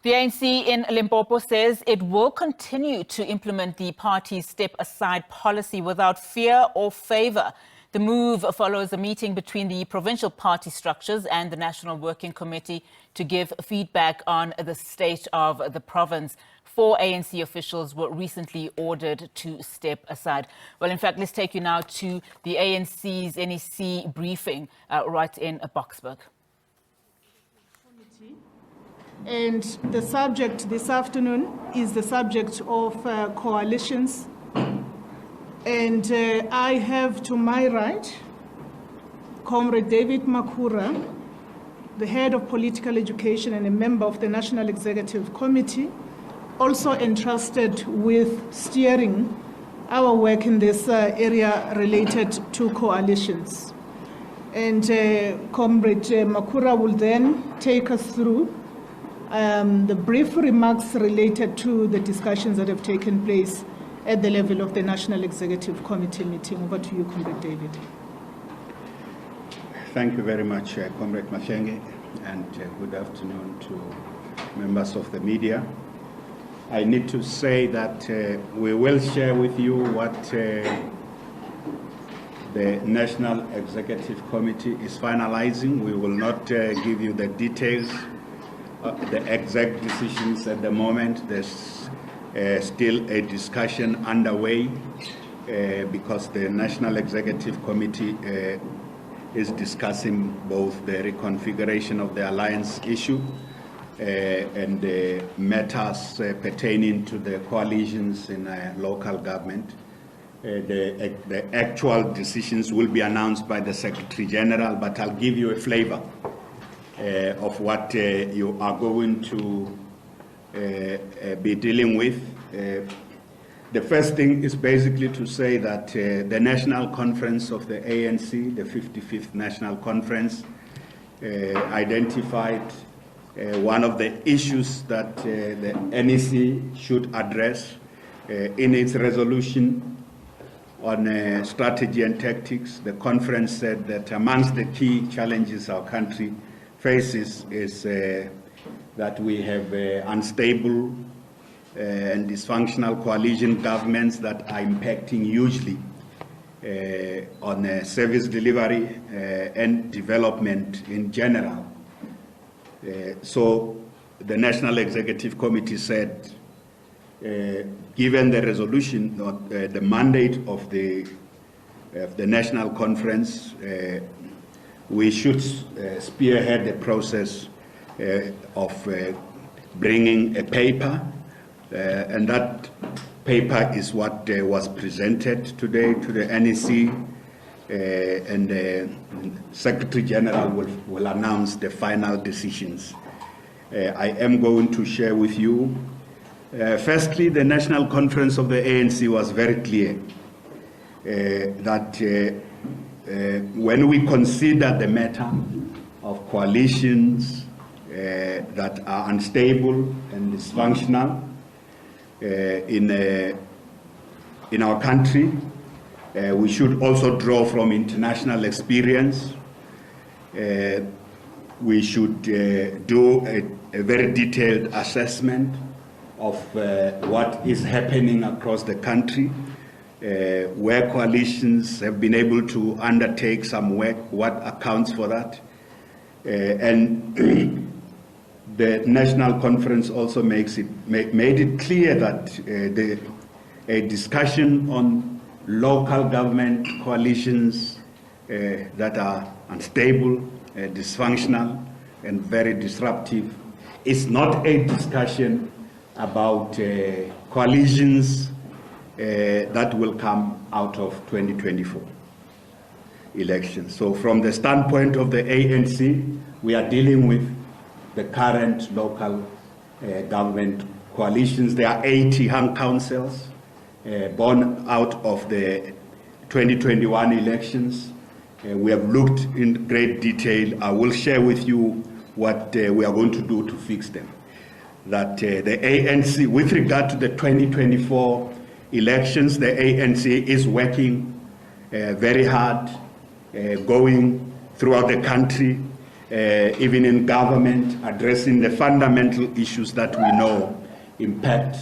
The ANC in Limpopo says it will continue to implement the party's step-aside policy without fear or favor. The move follows a meeting between the provincial party structures and the National Working Committee to give feedback on the state of the province. 4 ANC officials were recently ordered to step aside. Well, in fact, let's take you now to the ANC's NEC briefing right in Boksburg. And the subject this afternoon is the subject of coalitions. And I have to my right Comrade David Makhura, the head of political education and a member of the National Executive Committee, also entrusted with steering our work in this area related to coalitions. And Comrade Makhura will then take us through the brief remarks related to the discussions that have taken place at the level of the National Executive Committee meeting. Over to you, Comrade David. Thank you very much, Comrade Mafenge, and good afternoon to members of the media. I need to say that we will share with you what the National Executive Committee is finalizing. We will not give you the details, the exact decisions at the moment. There's still a discussion underway because the National Executive Committee is discussing both the reconfiguration of the alliance issue and the matters pertaining to the coalitions in local government. The actual decisions will be announced by the Secretary General, but I'll give you a flavor of what you are going to be dealing with. The first thing is basically to say that the National Conference of the ANC, the 55th National Conference, identified one of the issues that the NEC should address in its resolution on strategy and tactics. The conference said that amongst the key challenges our country faces is that we have unstable and dysfunctional coalition governments that are impacting hugely on service delivery and development in general. So the National Executive Committee said, given the resolution, the mandate of the National Conference, we should spearhead the process of bringing a paper, and that paper is what was presented today to the NEC, and the Secretary General will announce the final decisions. I am going to share with you. Firstly, the National Conference of the ANC was very clear that when we consider the matter of coalitions that are unstable and dysfunctional in our country, we should also draw from international experience. We should do a very detailed assessment of what is happening across the country, where coalitions have been able to undertake some work, what accounts for that. And the National Conference also made it clear that a discussion on local government coalitions that are unstable, dysfunctional, and very disruptive is not a discussion about coalitions that will come out of 2024 elections. So from the standpoint of the ANC, we are dealing with the current local government coalitions. There are 80 hung councils born out of the 2021 elections. We have looked in great detail. I will share with you what we are going to do to fix them. That the ANC, with regard to the 2024 elections, the ANC is working very hard, going throughout the country, even in government, addressing the fundamental issues that we know impact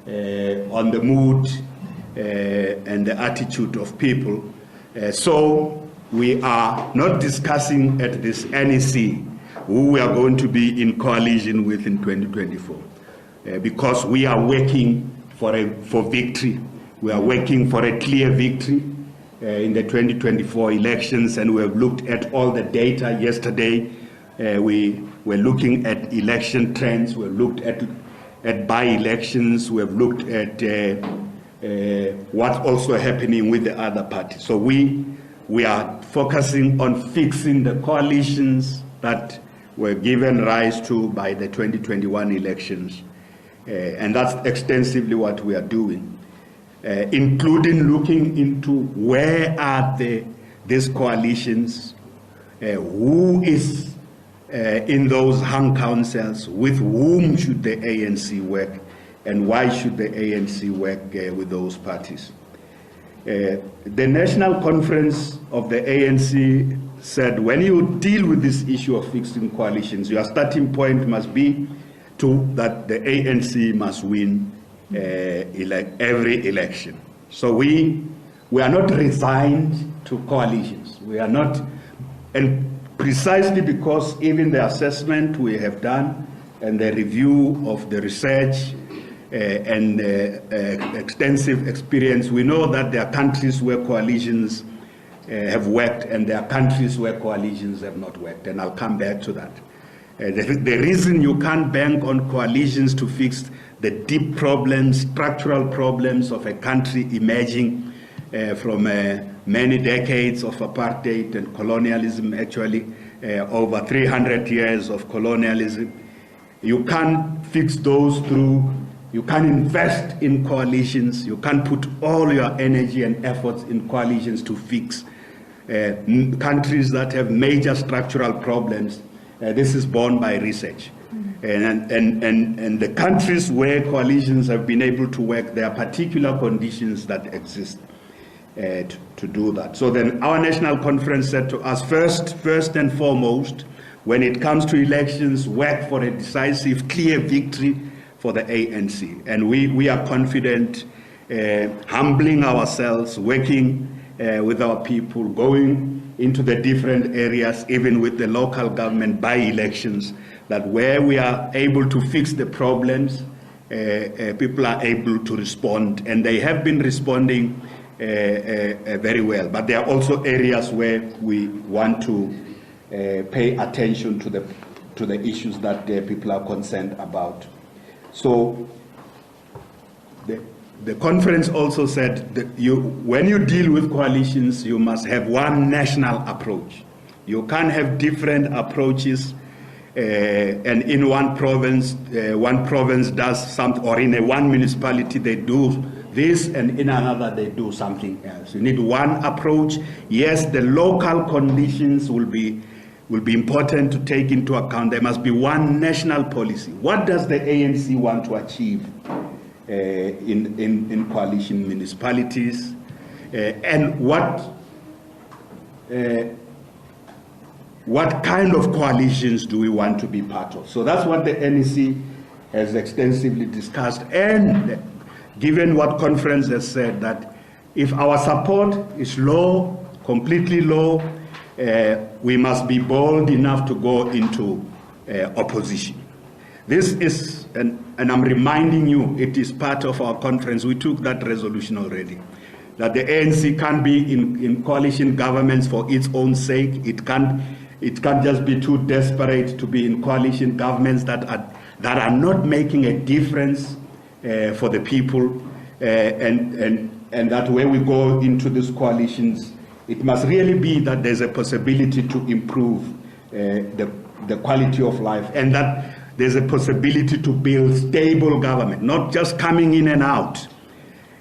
on the mood and the attitude of people. So we are not discussing at this NEC who we are going to be in coalition with in 2024, because we are working for victory. We are working for a clear victory in the 2024 elections, and we have looked at all the data yesterday. We were looking at election trends. We have looked at by-elections. We have looked at what's also happening with the other parties. So we are focusing on fixing the coalitions that were given rise to by the 2021 elections. And that's extensively what we are doing, including looking into where are these coalitions, who is in those hung councils, with whom should the ANC work, and why should the ANC work with those parties. The National Conference of the ANC said, when you deal with this issue of fixing coalitions, your starting point must be that the ANC must win every election. So we are not resigned to coalitions. We are not, and precisely because even the assessment we have done and the review of the research and extensive experience, we know that there are countries where coalitions have worked and there are countries where coalitions have not worked, and I'll come back to that. The reason you can't bank on coalitions to fix the deep problems, structural problems of a country emerging from many decades of apartheid and colonialism, actually over 300 years of colonialism. You can't fix those through, you can't invest in coalitions, you can't put all your energy and efforts in coalitions to fix countries that have major structural problems. This is borne by research. And the countries where coalitions have been able to work, there are particular conditions that exist to do that. So then our national conference said to us, first and foremost, when it comes to elections, work for a decisive, clear victory for the ANC. And we are confident, humbling ourselves, working with our people, going into the different areas, even with the local government by-elections, that where we are able to fix the problems, people are able to respond, and they have been responding very well. But there are also areas where we want to pay attention to the issues that people are concerned about. So the conference also said that when you deal with coalitions, you must have one national approach. You can't have different approaches, and in one province does something, or in one municipality they do this, and in another they do something else. You need one approach. Yes, the local conditions will be important to take into account. There must be one national policy. What does the ANC want to achieve in coalition municipalities, and what kind of coalitions do we want to be part of? So that's what the NEC has extensively discussed, and given what conference has said, that if our support is low, completely low, we must be bold enough to go into opposition. This is, and I'm reminding you, it is part of our conference. We took that resolution already, that the ANC can't be in coalition governments for its own sake. It can't just be too desperate to be in coalition governments that are not making a difference for the people, and that when we go into these coalitions, it must really be that there's a possibility to improve the quality of life, and that there's a possibility to build stable government, not just coming in and out.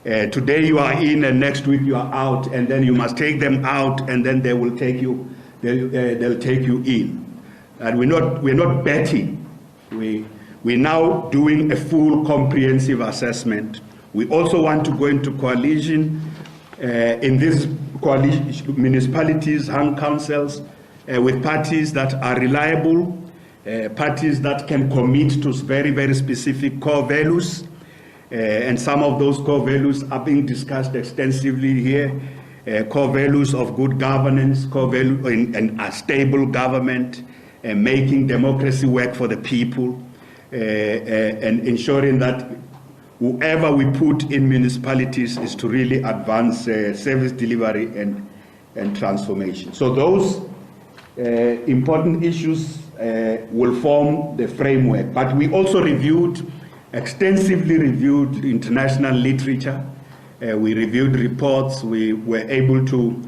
Today you are in and next week you are out, and then you must take them out, and then they will take you. They'll take you in. And we're not betting. We're now doing a full comprehensive assessment. We also want to go into coalition in these coalition municipalities, hung councils, with parties that are reliable, parties that can commit to very, very specific core values. And some of those core values are being discussed extensively here. Core values of good governance, core value and a stable government, making democracy work for the people, and ensuring that whoever we put in municipalities is to really advance service delivery and transformation. So those important issues will form the framework. But we also extensively reviewed international literature. We reviewed reports. We were able to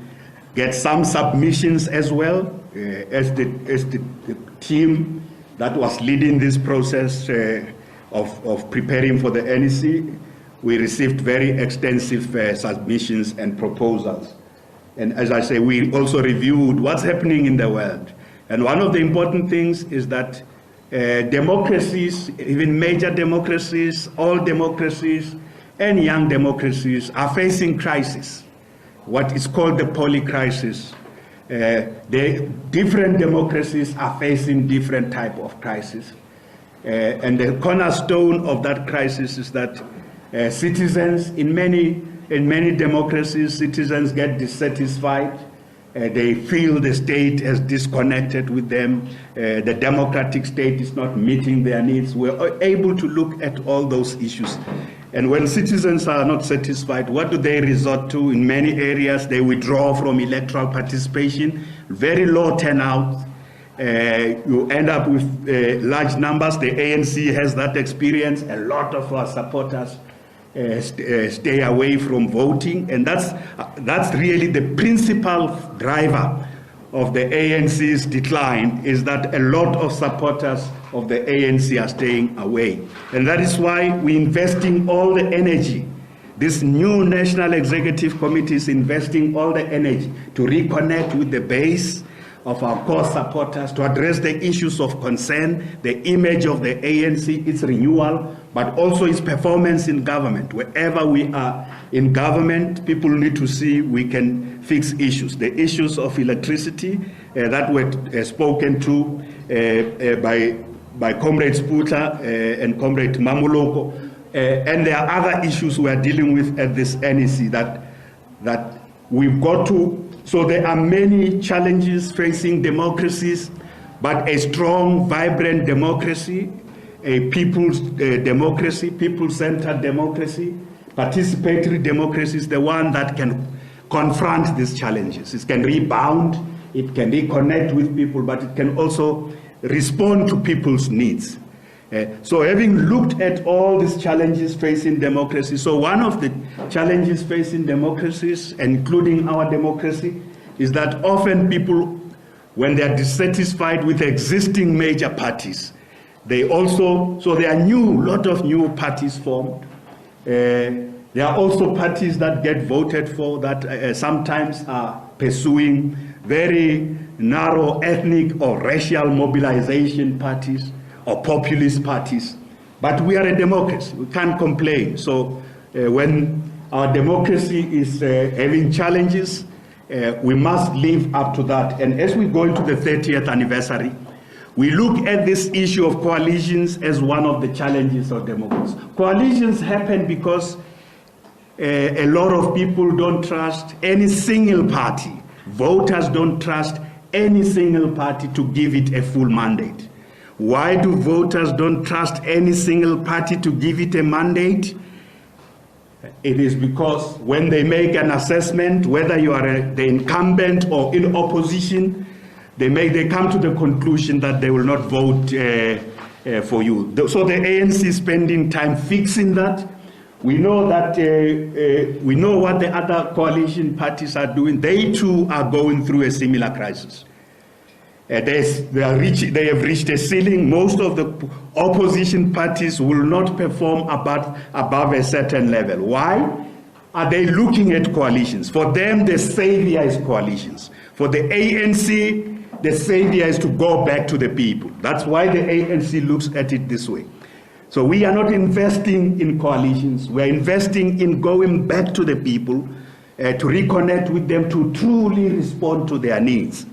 get some submissions as well. As the team that was leading this process of preparing for the NEC, we received very extensive submissions and proposals. And as I say, we also reviewed what's happening in the world. And one of the important things is that democracies, even major democracies, all democracies, and young democracies are facing crisis, what is called the polycrisis. The different democracies are facing different type of crisis. And the cornerstone of that crisis is that citizens, in many democracies, citizens get dissatisfied. They feel the state has disconnected with them. The democratic state is not meeting their needs. We're able to look at all those issues. And when citizens are not satisfied, what do they resort to? In many areas, they withdraw from electoral participation, very low turnout. You end up with large numbers. The ANC has that experience. A lot of our supporters stay away from voting, and that's really the principal driver of the ANC's decline, is that a lot of supporters of the ANC are staying away. And that is why we're investing all the energy. This new National Executive Committee is investing all the energy to reconnect with the base of our core supporters, to address the issues of concern, the image of the ANC, its renewal, but also its performance in government. Wherever we are in government, people need to see we can fix issues. The issues of electricity that were spoken to by Comrade Sputa and Comrade Mamuloko, and there are other issues we are dealing with at this NEC that we've got to. So there are many challenges facing democracies, but a strong, vibrant democracy, a people's democracy, people-centered democracy, participatory democracy is the one that can confront these challenges. It can rebound, it can reconnect with people, but it can also respond to people's needs. So having looked at all these challenges facing democracy, so one of the challenges facing democracies, including our democracy, is that often people, when they are dissatisfied with existing major parties, they also, so there are lot of new parties formed. There are also parties that get voted for that sometimes are pursuing very narrow ethnic or racial mobilization parties, or populist parties, but we are a democracy. We can't complain. So when our democracy is having challenges, we must live up to that. And as we go into the 30th anniversary, we look at this issue of coalitions as one of the challenges of democracy. Coalitions happen because a lot of people don't trust any single party. Voters don't trust any single party to give it a full mandate. Why do voters don't trust any single party to give it a mandate? It is because when they make an assessment, whether you are the incumbent or in opposition, they come to the conclusion that they will not vote for you. So the ANC is spending time fixing that. We know that we know what the other coalition parties are doing. They too are going through a similar crisis. They have reached a ceiling. Most of the opposition parties will not perform above a certain level. Why? Are they looking at coalitions? For them, the savior is coalitions. For the ANC, the savior is to go back to the people. That's why the ANC looks at it this way. So we are not investing in coalitions. We are investing in going back to the people to reconnect with them, to truly respond to their needs.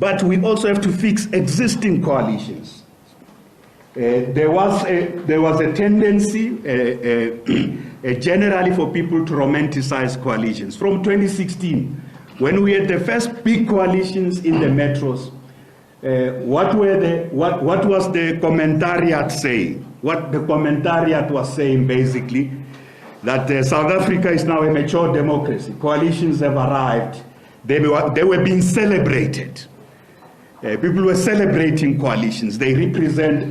but we also have to fix existing coalitions. There was a tendency generally for people to romanticize coalitions. From 2016, when we had the first big coalitions in the metros, what was the commentariat saying? What the commentariat was saying basically, that South Africa is now a mature democracy. Coalitions have arrived. They were being celebrated. People were celebrating coalitions. They represent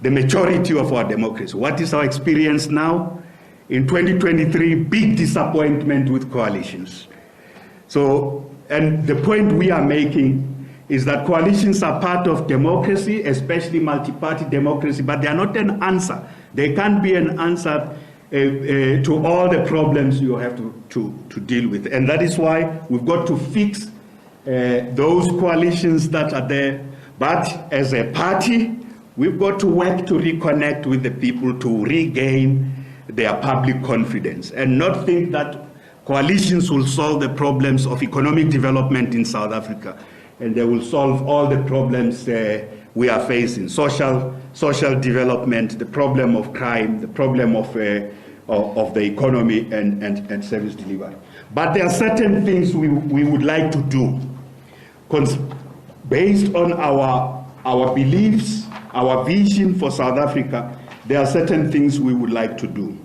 the majority of our democracy. What is our experience now? In 2023, big disappointment with coalitions. So, and the point we are making is that coalitions are part of democracy, especially multi-party democracy, but they are not an answer. They can't be an answer to all the problems you have to deal with. And that is why we've got to fix those coalitions that are there. But as a party, we've got to work to reconnect with the people, to regain their public confidence, and not think that coalitions will solve the problems of economic development in South Africa, and they will solve all the problems we are facing: social development, the problem of crime, the problem of the economy and service delivery. But there are certain things we would like to do, based on our beliefs, our vision for South Africa. There are certain things we would like to do.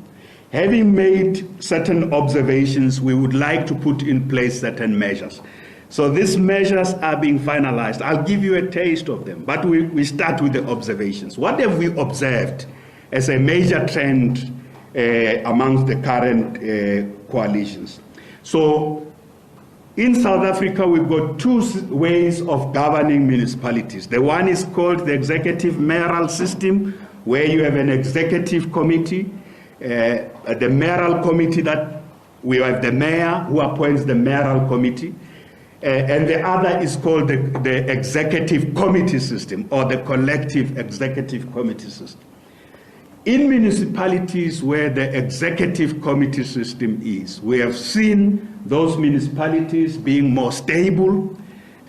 Having made certain observations, we would like to put in place certain measures. So these measures are being finalized. I'll give you a taste of them, but we start with the observations. What have we observed as a major trend amongst the current coalitions? So in South Africa, we've got two ways of governing municipalities. The one is called the executive mayoral system, where you have an executive committee, the mayoral committee, that we have the mayor who appoints the mayoral committee. And the other is called the executive committee system, or the collective executive committee system. In municipalities where the executive committee system is, we have seen those municipalities being more stable.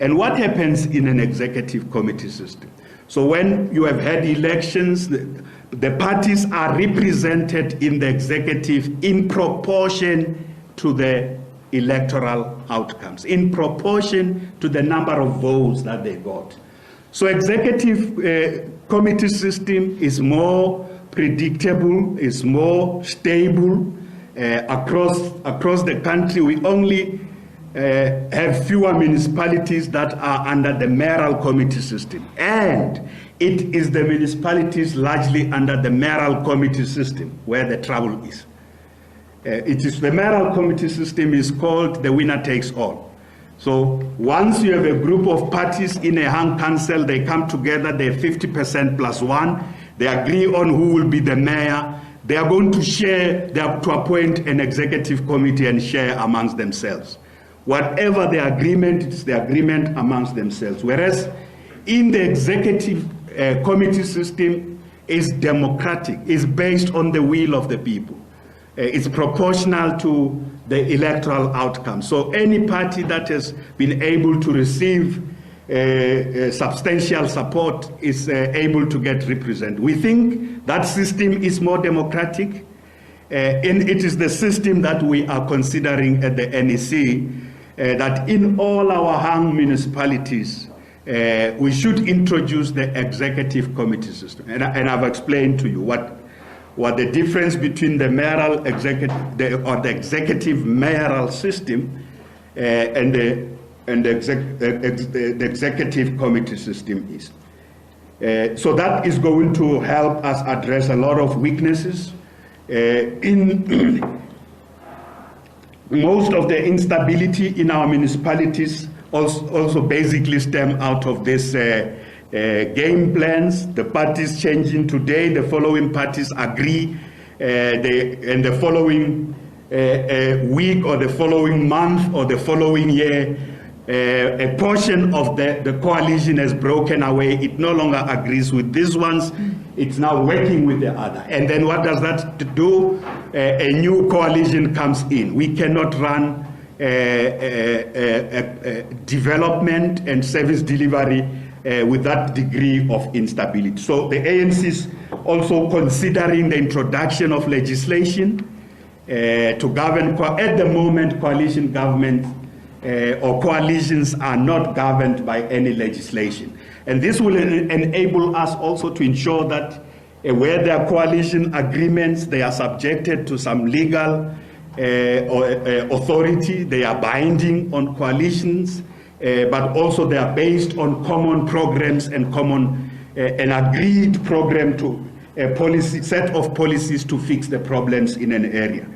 And what happens in an executive committee system? So when you have had elections, the parties are represented in the executive in proportion to the electoral outcomes, in proportion to the number of votes that they got. So executive committee system is more predictable, is more stable across the country. We only have fewer municipalities that are under the mayoral committee system, and it is the municipalities largely under the mayoral committee system where the trouble is. It is the mayoral committee system is called the winner takes all. So once you have a group of parties in a hung council, they come together, they're 50% plus one, they agree on who will be the mayor, they are going to share, they have to appoint an executive committee and share amongst themselves. Whatever the agreement, it's the agreement amongst themselves. Whereas in the executive committee system is democratic, is based on the will of the people. It's proportional to the electoral outcome. So any party that has been able to receive substantial support is able to get represented. We think that system is more democratic, and it is the system that we are considering at the NEC, that in all our hung municipalities, we should introduce the executive committee system. And I've explained to you what the difference between the mayoral the executive mayoral system and the executive committee system is. So that is going to help us address a lot of weaknesses. In most of the instability in our municipalities also basically stem out of this game plans. The parties changing today, the following parties agree, and the following week or the following month or the following year, a portion of the coalition has broken away. It no longer agrees with these ones. It's now working with the other. And then what does that do? A new coalition comes in. We cannot run development and service delivery with that degree of instability. So the ANC is also considering the introduction of legislation to govern. At the moment, coalition government or coalitions are not governed by any legislation. And this will enable us also to ensure that where there are coalition agreements, they are subjected to some legal authority, they are binding on coalitions, but also they are based on common programs and common an agreed program to a policy set of policies to fix the problems in an area.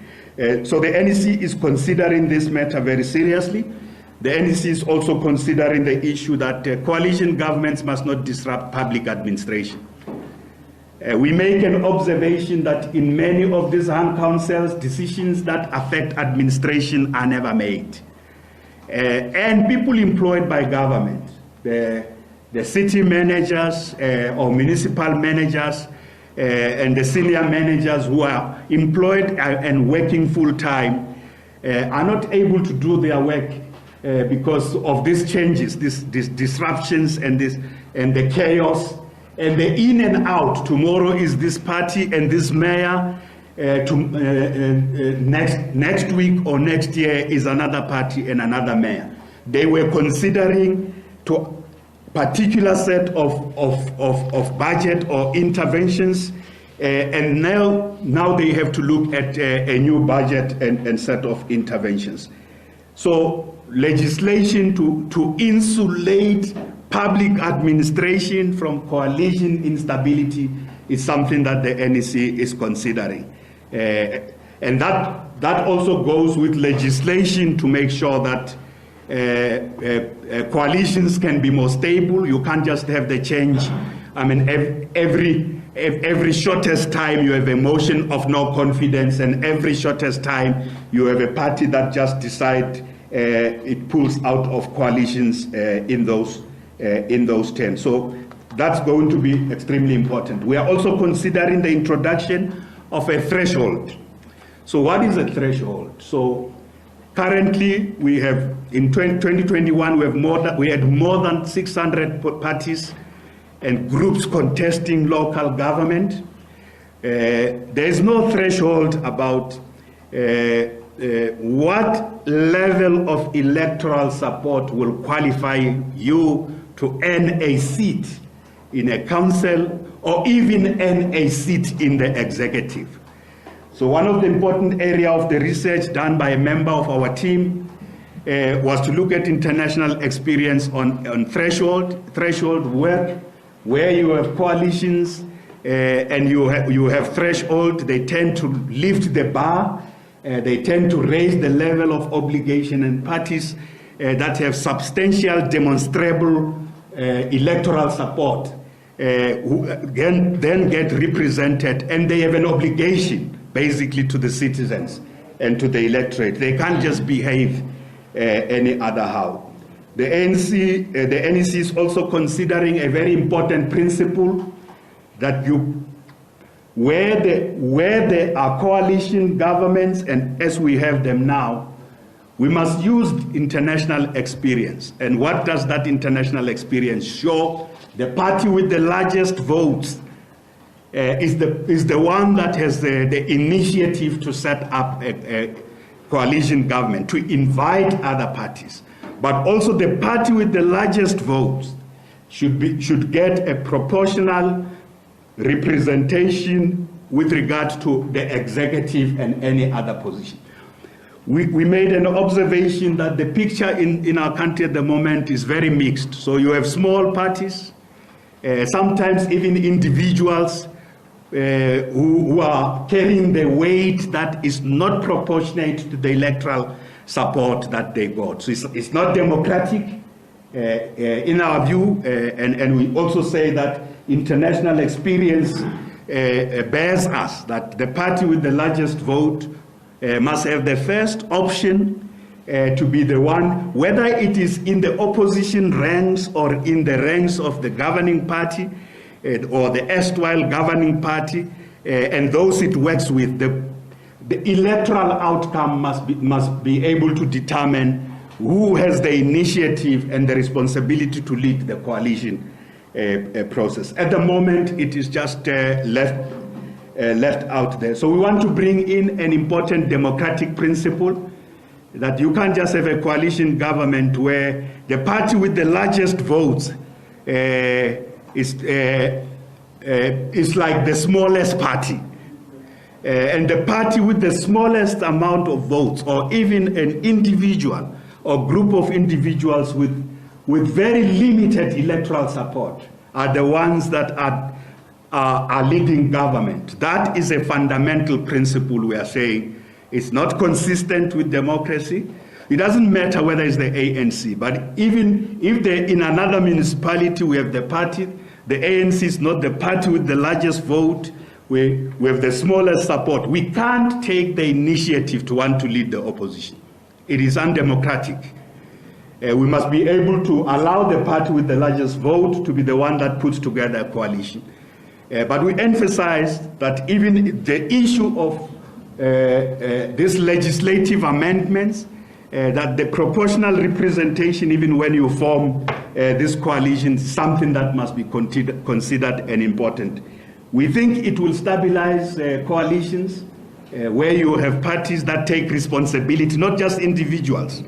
So the NEC is considering this matter very seriously. The NEC is also considering the issue that coalition governments must not disrupt public administration. We make an observation that in many of these hung councils, decisions that affect administration are never made. And people employed by government, the city managers or municipal managers and the senior managers who are employed and working full-time are not able to do their work because of these changes, these disruptions and the chaos and the in and out. Tomorrow is this party and this mayor. Next week or next year is another party and another mayor. They were considering to particular set of budget or interventions, and now they have to look at a new budget and set of interventions. So legislation to insulate public administration from coalition instability is something that the NEC is considering. And that also goes with legislation to make sure that coalitions can be more stable. You can't just have the change. I mean, every shortest time you have a motion of no confidence, and every shortest time you have a party that just decides it pulls out of coalitions in those terms. So that's going to be extremely important. We are also considering the introduction of a threshold. So what is a threshold? So currently we have, in 2021, we had more than 600 parties and groups contesting local government. There is no threshold about what level of electoral support will qualify you to earn a seat in a council or even earn a seat in the executive. So one of the important areas of the research done by a member of our team was to look at international experience on threshold work, where you have coalitions and you have threshold. They tend to lift the bar, they tend to raise the level of obligation, and parties that have substantial demonstrable electoral support who then get represented, and they have an obligation basically to the citizens and to the electorate. They can't just behave any other how. The NEC is also considering a very important principle that where there are coalition governments, and as we have them now, we must use international experience. And what does that international experience show? The party with the largest votes is the one that has the initiative to set up a coalition government, to invite other parties. But also the party with the largest votes should get a proportional representation with regard to the executive and any other position. We made an observation that the picture in our country at the moment is very mixed. So you have small parties, sometimes even individuals who are carrying the weight that is not proportionate to the electoral support that they got. So it's not democratic in our view, and we also say that international experience bears us that the party with the largest vote must have the first option to be the one, whether it is in the opposition ranks or in the ranks of the governing party or the erstwhile governing party and those it works with. The the electoral outcome must be able to determine who has the initiative and the responsibility to lead the coalition process. At the moment, it is just left out there. So we want to bring in an important democratic principle that you can't just have a coalition government where the party with the largest votes is like the smallest party. And the party with the smallest amount of votes, or even an individual or group of individuals with very limited electoral support, are the ones that are leading government. That is a fundamental principle we are saying. It's not consistent with democracy. It doesn't matter whether it's the ANC, but even if in another municipality we have the party, the ANC is not the party with the largest vote, we have the smallest support. We can't take the initiative to want to lead the opposition. It is undemocratic. We must be able to allow the party with the largest vote to be the one that puts together a coalition. But we emphasize that even the issue of these legislative amendments, that the proportional representation, even when you form this coalition, is something that must be considered and important. We think it will stabilize coalitions where you have parties that take responsibility, not just individuals,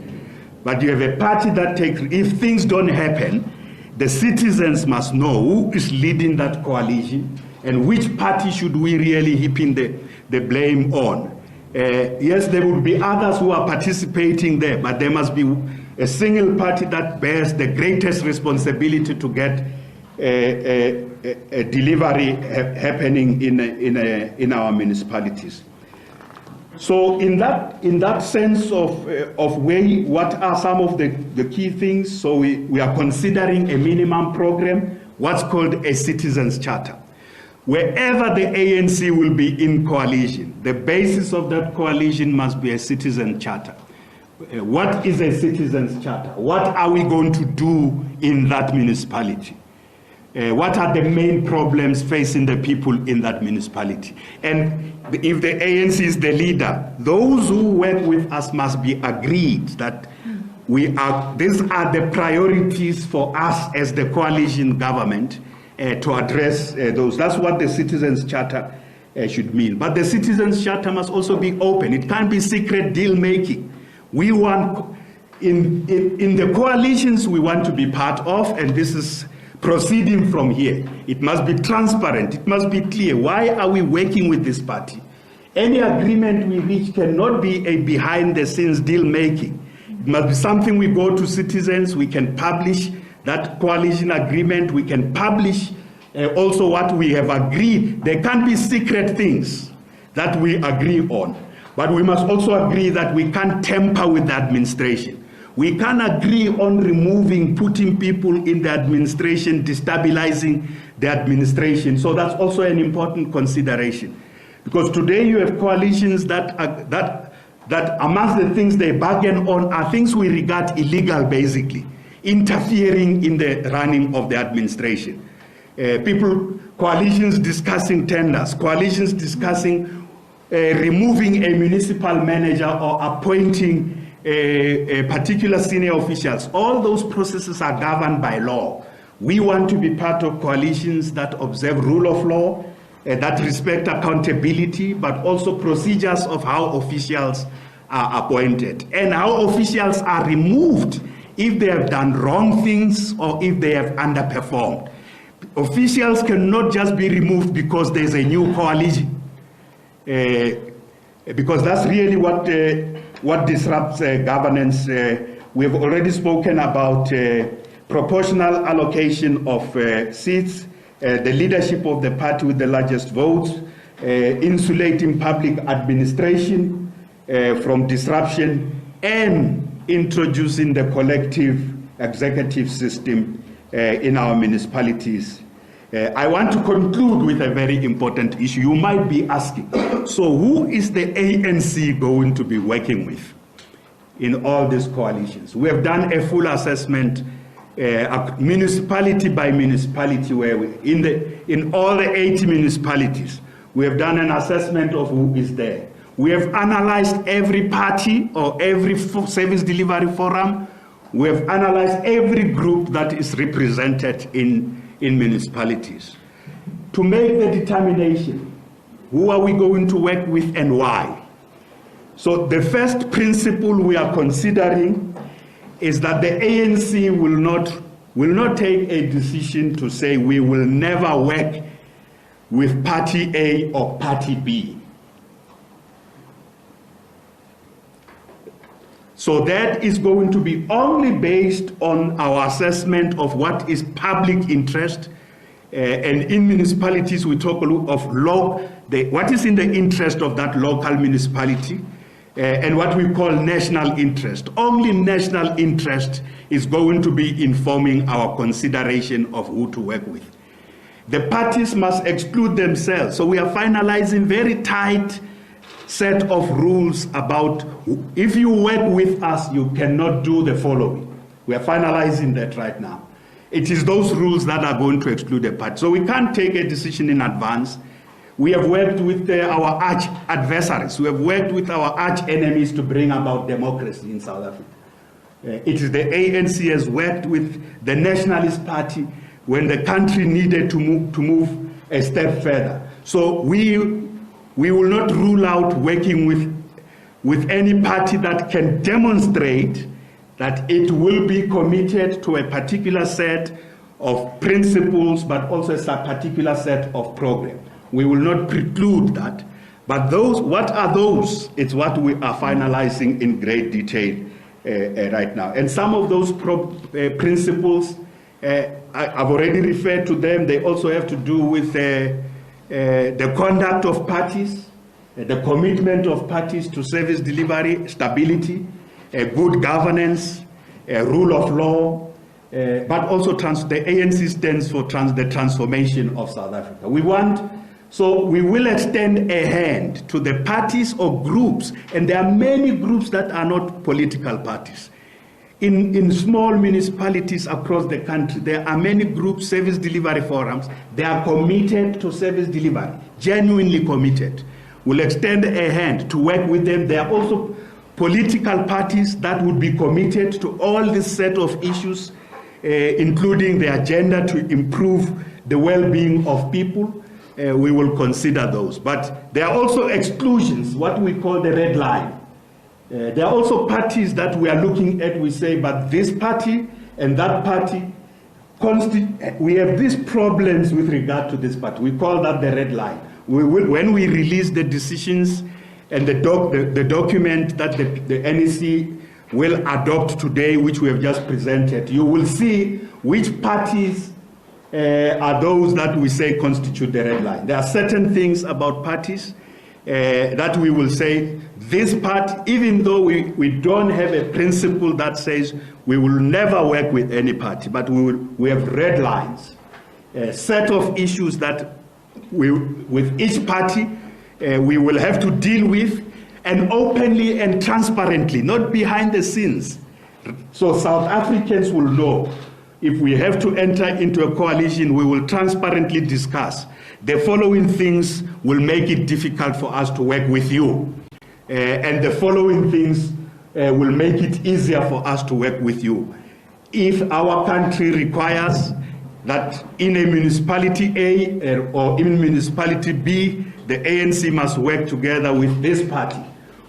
but you have a party that takes, if things don't happen, the citizens must know who is leading that coalition and which party should we really heaping the blame on. Yes, there will be others who are participating there, but there must be a single party that bears the greatest responsibility to get a delivery happening in our municipalities. So in that sense of what are some of the key things, so we are considering a minimum program, what's called a citizens charter. Wherever the ANC will be in coalition, the basis of that coalition must be a citizen charter. What is a citizens charter? What are we going to do in that municipality? What are the main problems facing the people in that municipality? And if the ANC is the leader, those who work with us must be agreed that these are the priorities for us as the coalition government to address those. That's what the Citizens Charter should mean. But the Citizens Charter must also be open. It can't be secret deal making. We want, in the coalitions we want to be part of, and this is proceeding from here. It must be transparent. It must be clear. Why are we working with this party? Any agreement we reach cannot be a behind-the-scenes deal-making. It must be something we go to citizens, we can publish that coalition agreement, we can publish also what we have agreed. There can't be secret things that we agree on. But we must also agree that we can't tamper with the administration. We can agree on putting people in the administration, destabilizing the administration. So that's also an important consideration. Because today you have coalitions that amongst the things they bargain on are things we regard illegal, basically, interfering in the running of the administration. Coalitions discussing tenders, coalitions discussing removing a municipal manager or appointing a particular senior officials. All those processes are governed by law. We want to be part of coalitions that observe rule of law, that respect accountability, but also procedures of how officials are appointed and how officials are removed if they have done wrong things or if they have underperformed. Officials cannot just be removed because there's a new coalition, because that's really what disrupts governance. We have already spoken about proportional allocation of seats, the leadership of the party with the largest votes, insulating public administration from disruption, and introducing the collective executive system in our municipalities. I want to conclude with a very important issue. You might be asking, so who is the ANC going to be working with in all these coalitions? We have done a full assessment, municipality by municipality, where in all the 80 municipalities, we have done an assessment of who is there. We have analyzed every party or every service delivery forum. We have analyzed every group that is represented in municipalities to make the determination, who are we going to work with and why? So the first principle we are considering is that the ANC will not take a decision to say we will never work with party A or party B. So that is going to be only based on our assessment of what is public interest. And in municipalities, we talk of what is in the interest of that local municipality and what we call national interest. Only national interest is going to be informing our consideration of who to work with. The parties must exclude themselves. So we are finalizing very tight set of rules about if you work with us, you cannot do the following. We are finalizing that right now. It is those rules that are going to exclude the party. So we can't take a decision in advance. We have worked with our arch adversaries. We have worked with our arch enemies to bring about democracy in South Africa. It is the ANC has worked with the Nationalist Party when the country needed to move a step further. So we will not rule out working with any party that can demonstrate that it will be committed to a particular set of principles, but also a particular set of program. We will not preclude that. But those, what are those? It's what we are finalizing in great detail right now. And some of those principles, I've already referred to them. They also have to do with the conduct of parties, the commitment of parties to service delivery, stability, good governance, rule of law, but also the ANC stands for the transformation of South Africa. So we will extend a hand to the parties or groups, and there are many groups that are not political parties. In small municipalities across the country, there are many groups, service delivery forums. They are committed to service delivery, genuinely committed. We'll extend a hand to work with them. There are also political parties that would be committed to all this set of issues, including the agenda to improve the well-being of people. We will consider those. But there are also exclusions, what we call the red line. There are also parties that we are looking at, we say, but this party and that party, we have these problems with regard to this party. We call that the red line. When we release the decisions and the document that the NEC will adopt today, which we have just presented, you will see which parties are those that we say constitute the red line. There are certain things about parties that we will say, this party, even though we don't have a principle that says we will never work with any party, but we have red lines, a set of issues that with each party we will have to deal with, and openly and transparently, not behind the scenes. So South Africans will know if we have to enter into a coalition, we will transparently discuss. The following things will make it difficult for us to work with you. And the following things will make it easier for us to work with you. If our country requires that in a municipality A or in municipality B, the ANC must work together with this party,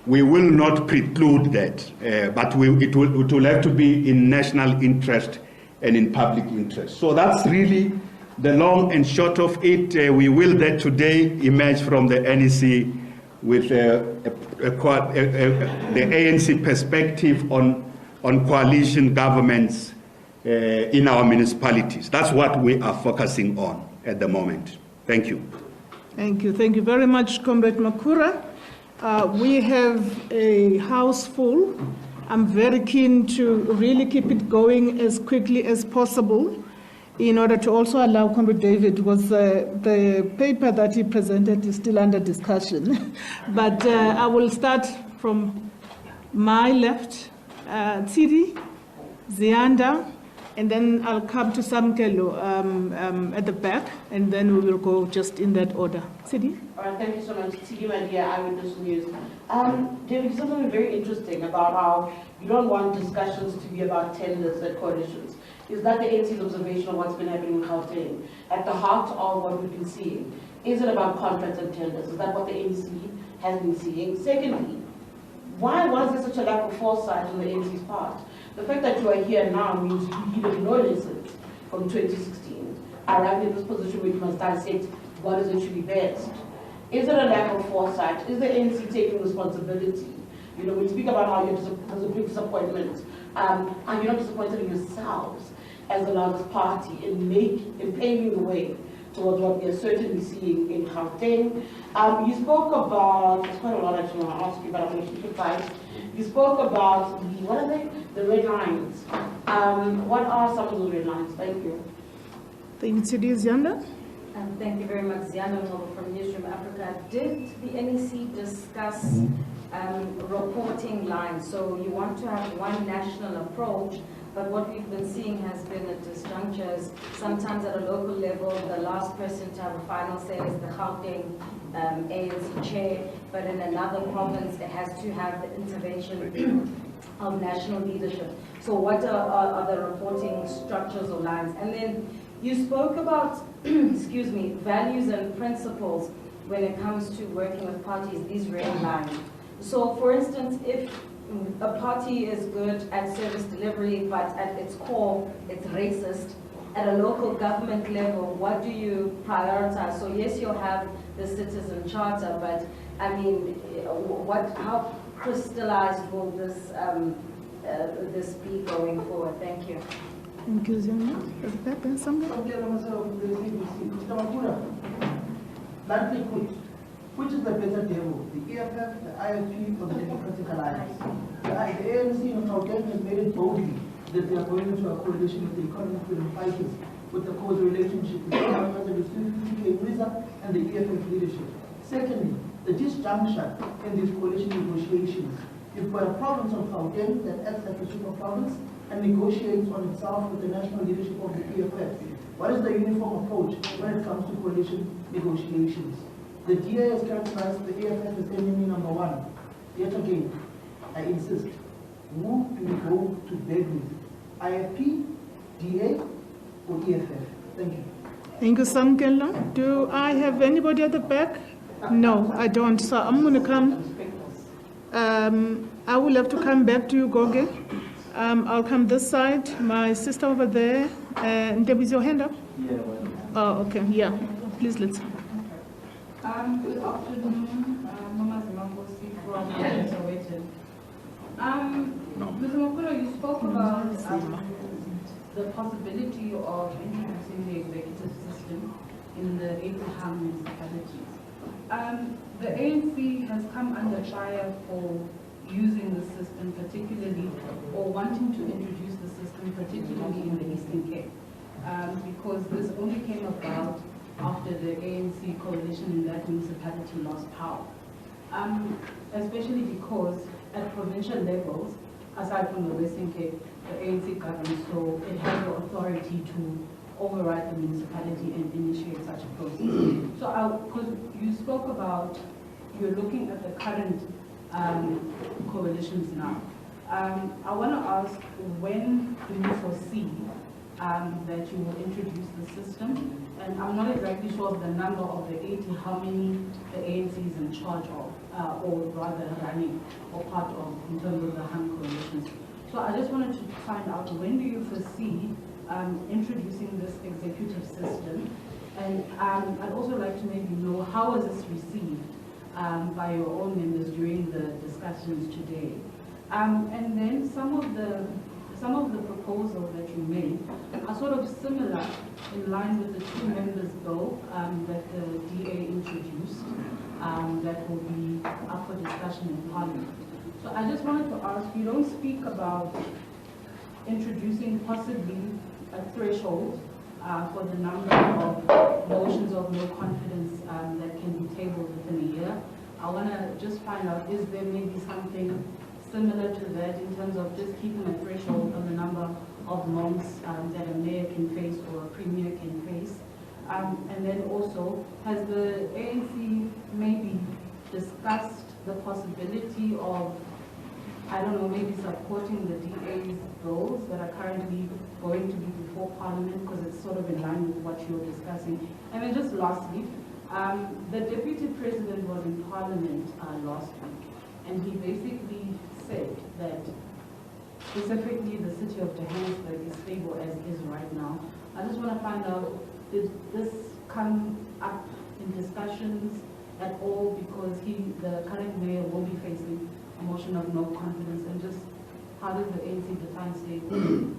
we will not preclude that, but it will have to be in national interest and in public interest. So that's really the long and short of it. We will that today emerge from the NEC with the ANC perspective on coalition governments in our municipalities. That's what we are focusing on at the moment. Thank you. Thank you. Thank you very much, Comrade Makhura. We have a house full. I'm very keen to really keep it going as quickly as possible in order to also allow Comrade David, because the paper that he presented is still under discussion. But I will start from my left. Tsiri, Zianda, And then I'll come to Samkelo at the back, and then we will go just in that order. Sidi? All right, thank you so much. Sidi Madia, Eyewitness News. David, something very interesting about how you don't want discussions to be about tenders and coalitions. Is that the ANC's observation of what's been happening in Gauteng? At the heart of what we've been seeing, is it about contracts and tenders? Is that what the ANC has been seeing? Secondly, why was there such a lack of foresight on the ANC's part? The fact that you are here now means you needed no lessons from 2016. Arriving in this position where you must dissect what is actually best. Is it a lack of foresight? Is the ANC taking responsibility? You know, we speak about how there's a big disappointment. Are you not disappointed in yourselves as the largest party in paving the way towards what we are certainly seeing in Gauteng? You spoke about, there's quite a lot actually I want to ask you, but I'm going to keep it tight. You spoke about what are they? The red lines. What are some of those red lines? Thank you. Thank you, Zianda. Thank you very much, Zianda from Newsroom Africa. Did the NEC discuss reporting lines? So you want to have one national approach, but what we've been seeing has been at disjunctures. Sometimes at a local level, the last person to have a final say is the Gauteng ANC chair, but in another province, it has to have the intervention of national leadership. So what are the reporting structures or lines? And then you spoke about, excuse me, values and principles when it comes to working with parties, these red lines. So for instance, if a party is good at service delivery, but at its core, it's racist, at a local government level, what do you prioritize? So yes, you'll have the citizen charter, but I mean, how crystallized will this this be going forward? Thank you. Thank you, Zianda. Which is the better devil, the EFF, the IFP, or the Democratic Alliance? The ANC in Gauteng has made it boldly that they are going into a coalition with the economic freedom fighters, with the causal relationship with the and the EFF leadership. Secondly, the disjunction in these coalition negotiations. You've got a province of Gauteng that acts like a super province and negotiates on itself with the national leadership of the EFF. What is the uniform approach when it comes to coalition negotiations? The DA has characterized the EFF as enemy number one. Yet again, I insist, who do we go to bed with? IFP, DA, or EFF? Thank you. Thank you, Samkelo. Do I have anybody at the back? No, I don't. So I'm going to come. I will have to come back to you, Goge. I'll come this side. My sister over there. And there is your hand up? Yeah. Oh, okay. Yeah. Please, let's. Good afternoon, Mama Zimakosi from Soweto. Ms. Makhura, you spoke about the possibility of introducing the executive system in the 8 municipalities. The ANC has come under fire for using the system particularly, or wanting to introduce the system particularly in the Eastern Cape, because this only came about after the ANC coalition in that municipality lost power. Especially because at provincial levels, aside from the Western Cape, the ANC governs, so it has the authority to override the municipality and initiate such a process. So because you spoke about, you're looking at the current coalitions now. I want to ask, when do you foresee that you will introduce the system? And I'm not exactly sure of the number of the 80, how many the ANC is in charge of, or rather running, or part of, in terms of the HAM coalitions. So I just wanted to find out, when do you foresee introducing this executive system? And I'd also like to maybe know, how was this received by your own members during the discussions today? And then some of the proposals that you made are sort of similar, in line with the 2 members bill that the DA introduced, that will be up for discussion in Parliament. So I just wanted to ask, you don't speak about introducing possibly a threshold for the number of motions of no confidence that can be tabled within a year. I want to just find out, is there maybe something similar to that in terms of just keeping a threshold on the number of norms that a mayor can face or a premier can face? And then also, has the ANC maybe discussed the possibility of, I don't know, maybe supporting the DA's bills that are currently going to be before Parliament, because it's sort of in line with what you're discussing? And then just lastly, the Deputy President was in Parliament last week, and he basically said that specifically the city of Johannesburg is stable as is right now. I just want to find out, did this come up in discussions at all, because the current mayor will be facing a motion of no confidence, and just how does the ANC define stable?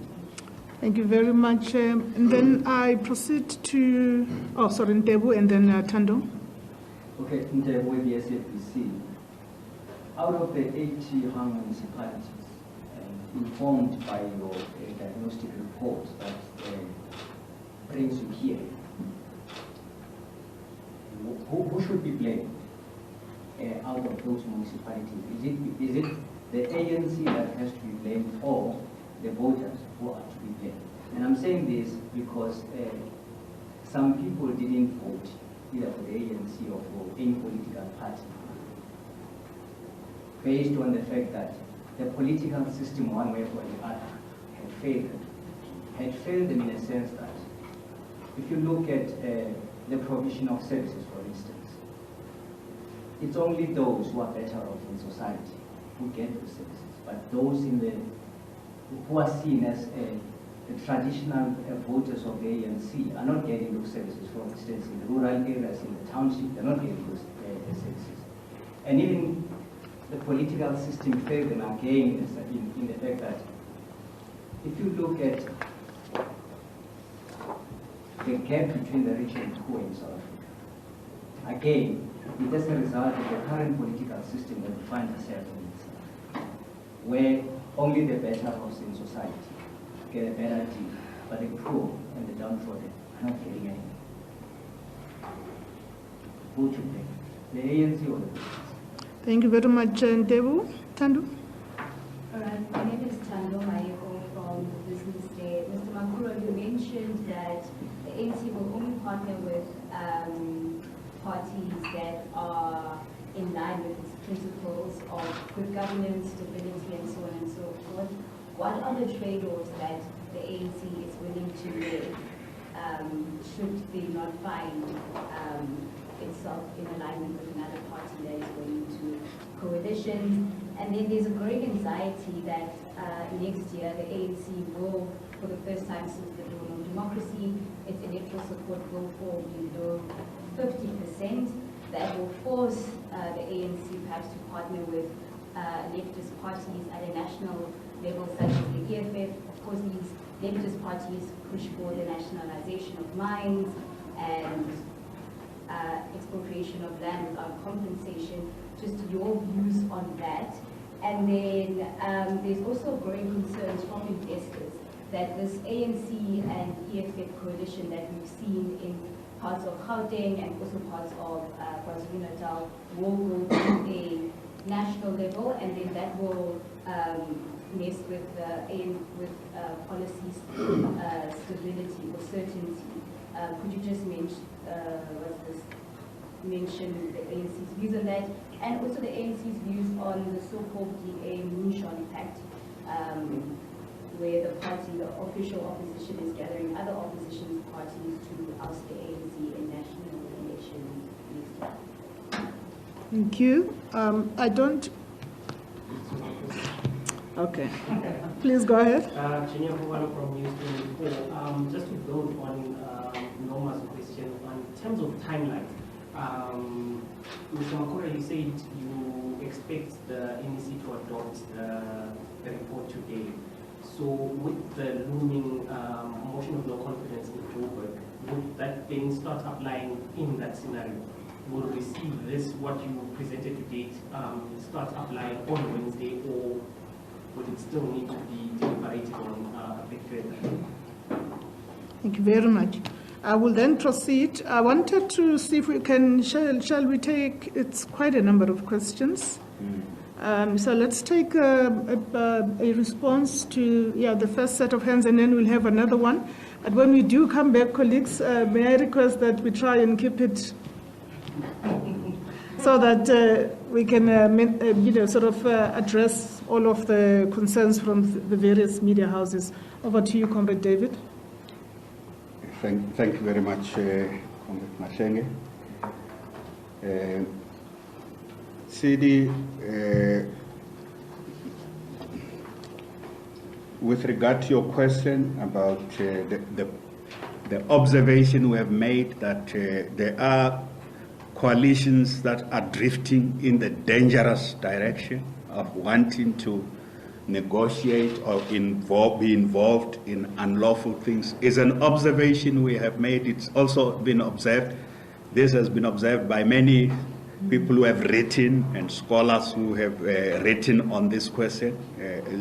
Thank you very much. And then I proceed to, Ntebu and then Tando. Okay, Ntebu with the SABC. Out of the 80 hung municipalities, informed by your diagnostic report that brings you here, who should be blamed out of those municipalities? Is it the ANC that has to be blamed, or the voters who are to be blamed? And I'm saying this because some people didn't vote either for the ANC or for any political party, based on the fact that the political system, one way or the other, had failed them in a sense that if you look at the provision of services, for instance, it's only those who are better off in society who get those services, but those who are seen as the traditional voters of the ANC are not getting those services. For instance, in the rural areas, in the township, they're not getting those services. And even the political system failed them again in the fact that if you look at the gap between the rich and poor in South Africa, again, it is a result of the current political system that we find ourselves in, where only the better off in society get a better deal, but the poor and the downtrodden are not getting anything. Who to blame? The ANC or the business? Thank you very much, Ntebu. Tando? All right, my name is Tando Mayeko from Business Day. Mr. Makhura, you mentioned that the ANC will only partner with parties that are in line with its principles of good governance, stability, and so on and so forth. What are the trade-offs that the ANC is willing to make should they not find itself in alignment with another party that is going to coalitions? And then there's a growing anxiety that next year the ANC will, for the first time since the dawn of democracy, its electoral support will fall below 50%. That will force the ANC perhaps to partner with leftist parties at a national level, such as the EFF. Of course, these leftist parties push for the nationalization of mines and expropriation of land without compensation. Just your views on that. And then there's also growing concerns from investors that this ANC and EFF coalition that we've seen in parts of Gauteng and also parts of KwaZulu-Natal will go to a national level, and then that will mess with policy stability or certainty. Could you just mention the ANC's views on that, and also the ANC's views on the so-called DA moonshot pact, where the party, the official opposition, is gathering other opposition parties to oust the ANC in national elections next year? Thank you. I don't... Okay. Please go ahead. From News 24. Just to build on Norma's question, in terms of timeline, Mr. Makhura, you said you expect the NEC to adopt the report today. So with the looming motion of no confidence in Joburg, would that then start applying in that scenario? Will we see this, what you presented to date, start applying on Wednesday, or would it still need to be deliberated on a bit further? Thank you very much. I will then proceed. I wanted to see if we can, shall we take, it's quite a number of questions. So let's take a response to the first set of hands, and then we'll have another one. But when we do come back, colleagues, may I request that we try and keep it so that we can address all of the concerns from the various media houses. Over to you, Comrade David. Thank you very much, Comrade Mashenge. CD, with regard to your question about the observation we have made that there are coalitions that are drifting in the dangerous direction of wanting to negotiate or be involved in unlawful things is an observation we have made. It's also been observed. This has been observed by many people who have written and scholars who have written on this question.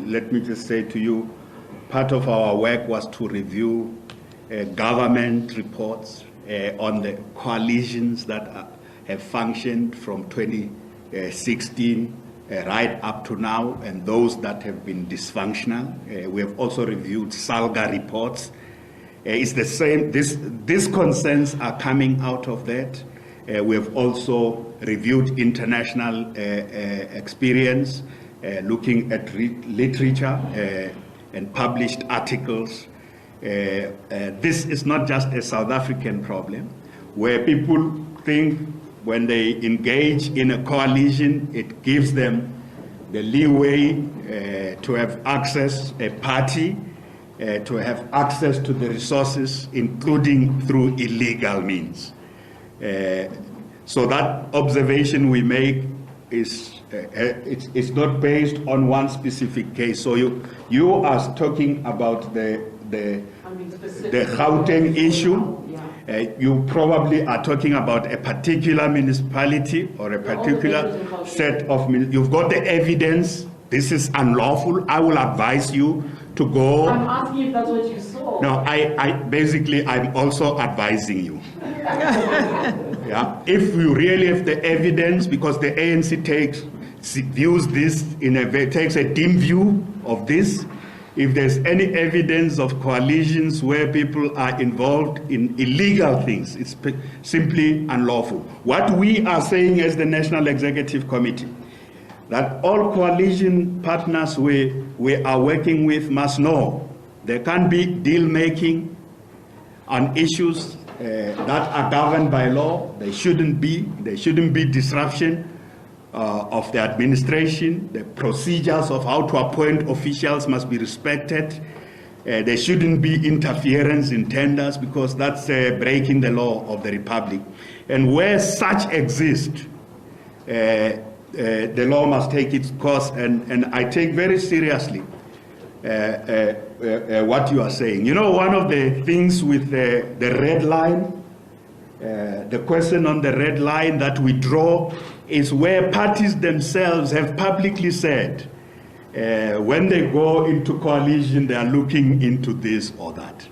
Let me just say to you, part of our work was to review government reports on the coalitions that have functioned from 2016 right up to now, and those that have been dysfunctional. We have also reviewed SALGA reports. It's the same, these concerns are coming out of that. We have also reviewed international experience, looking at literature and published articles. This is not just a South African problem, where people think when they engage in a coalition, it gives them the leeway to have access, a party, to have access to the resources, including through illegal means. So that observation we make is it's not based on one specific case. So you are talking about the Gauteng issue. You probably are talking about a particular municipality or a particular set of. You've got the evidence. This is unlawful. I will advise you to go. I'm asking if that's what you saw. No, I'm also advising you. Yeah, if you really have the evidence, because the ANC views this takes a dim view of this. If there's any evidence of coalitions where people are involved in illegal things, it's simply unlawful. What we are saying as the National Executive Committee, that all coalition partners we are working with must know there can't be deal making on issues that are governed by law. There shouldn't be disruption of the administration. The procedures of how to appoint officials must be respected. There shouldn't be interference in tenders, because that's breaking the law of the Republic. And where such exists, the law must take its course, and I take very seriously what you are saying. You know, one of the things with the red line, the question on the red line that we draw is where parties themselves have publicly said when they go into coalition, they are looking into this or that.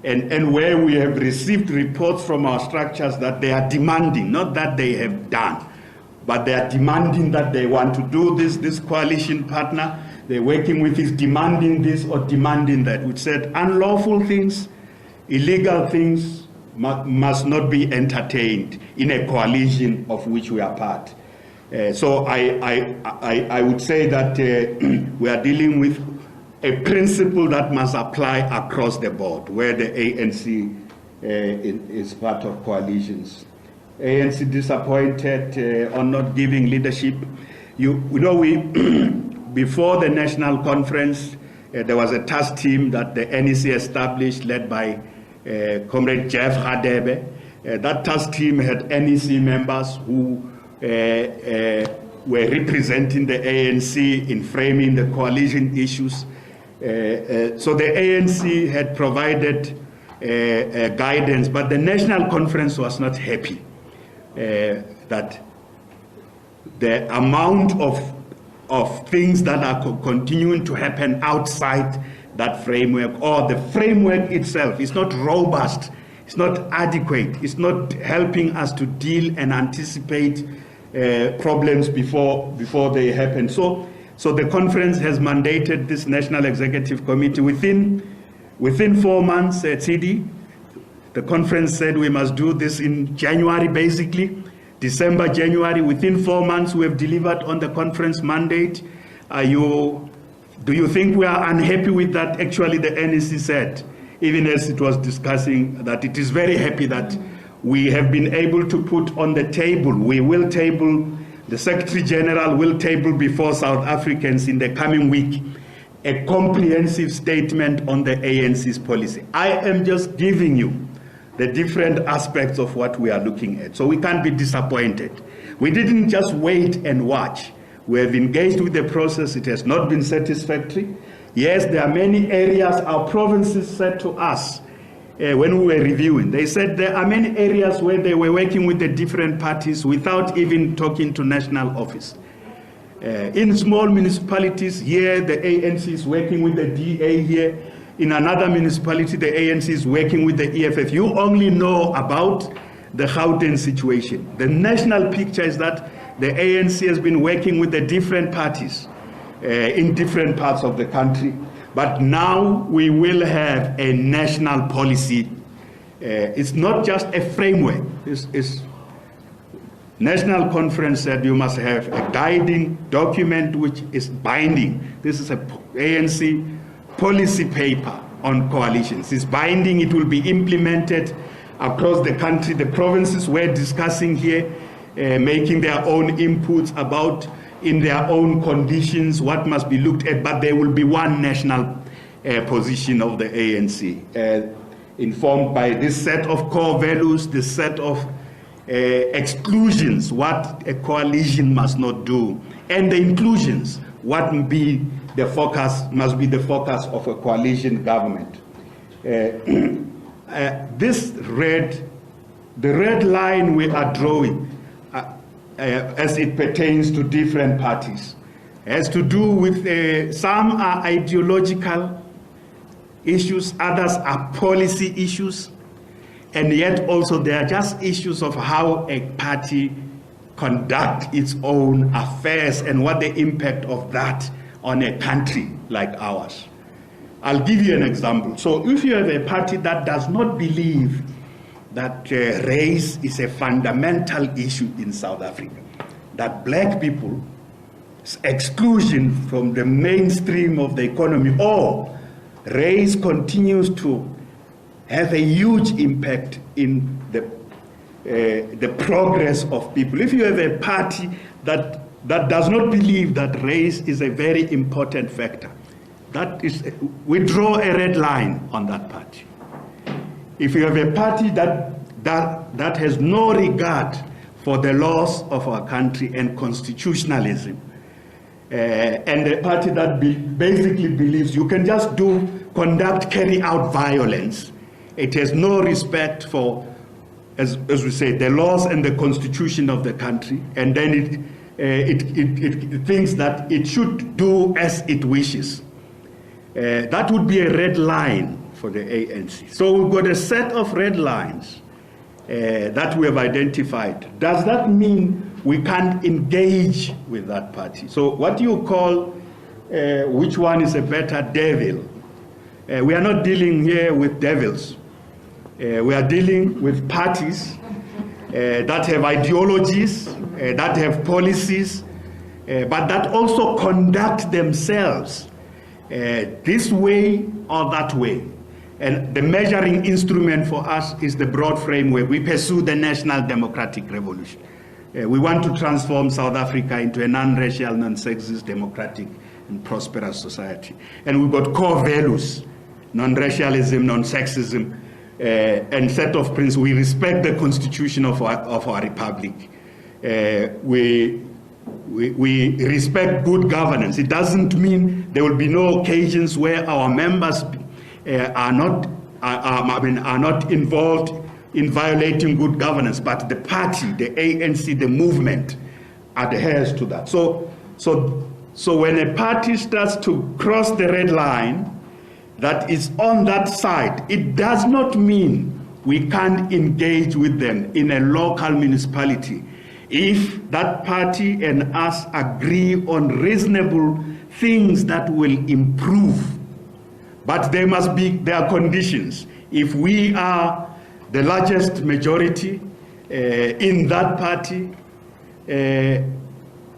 And where we have received reports from our structures that they are demanding, not that they have done, but they are demanding that they want to do this coalition partner they're working with is demanding this or demanding that, which said unlawful things, illegal things must not be entertained in a coalition of which we are part. So I would say that we are dealing with a principle that must apply across the board, where the ANC is part of coalitions. ANC disappointed on not giving leadership. You know, before the national conference, there was a task team that the NEC established, led by Comrade Jeff Hadebe. That task team had NEC members who were representing the ANC in framing the coalition issues. So the ANC had provided guidance, but the national conference was not happy that the amount of things that are continuing to happen outside that framework, or the framework itself, is not robust, it's not adequate, it's not helping us to deal and anticipate problems before they happen. So the conference has mandated this National Executive Committee within 4 months, TD. The conference said we must do this in January, basically, December, January. Within 4 months, we have delivered on the conference mandate. Do you think we are unhappy with that? Actually, the NEC said, even as it was discussing, that it is very happy that we have been able to put on the table, the Secretary General will table before South Africans in the coming week a comprehensive statement on the ANC's policy. I am just giving you the different aspects of what we are looking at, so we can't be disappointed. We didn't just wait and watch. We have engaged with the process. It has not been satisfactory. Yes, there are many areas our provinces said to us when we were reviewing. They said there are many areas where they were working with the different parties without even talking to national office. In small municipalities here, the ANC is working with the DA here. In another municipality, the ANC is working with the EFF. You only know about the Gauteng situation. The national picture is that the ANC has been working with the different parties in different parts of the country. But now we will have a national policy. It's not just a framework. It's National Conference said you must have a guiding document which is binding. This is a ANC policy paper on coalitions. It's binding. It will be implemented across the country. The provinces were discussing here, making their own inputs about, in their own conditions, what must be looked at, but there will be one national position of the ANC, informed by this set of core values, this set of exclusions, what a coalition must not do, and the inclusions, what must be the focus of a coalition government. The red line we are drawing as it pertains to different parties has to do with some are ideological issues, others are policy issues, and yet also they are just issues of how a party conduct its own affairs and what the impact of that on a country like ours. I'll give you an example. So if you have a party that does not believe that race is a fundamental issue in South Africa, that black people's exclusion from the mainstream of the economy, or race continues to have a huge impact in the progress of people. If you have a party that does not believe that race is a very important factor, we draw a red line on that party. If you have a party that has no regard for the laws of our country and constitutionalism, and a party that basically believes you can just carry out violence, it has no respect for, as we say, the laws and the constitution of the country, and then it thinks that it should do as it wishes. That would be a red line for the ANC. So we've got a set of red lines that we have identified. Does that mean we can't engage with that party? So what do you call which one is a better devil? We are not dealing here with devils. We are dealing with parties that have ideologies, that have policies, but that also conduct themselves this way or that way. And the measuring instrument for us is the broad framework. We pursue the national democratic revolution. We want to transform South Africa into a non-racial, non-sexist, democratic, and prosperous society. And we've got core values: non-racialism, non-sexism, and set of principles. We respect the constitution of our republic. We respect good governance. It doesn't mean there will be no occasions where our members are not involved in violating good governance, but the party, the ANC, the movement adheres to that. So when a party starts to cross the red line that is on that side, it does not mean we can't engage with them in a local municipality, if that party and us agree on reasonable things that will improve. But there are conditions. If we are the largest majority in that party,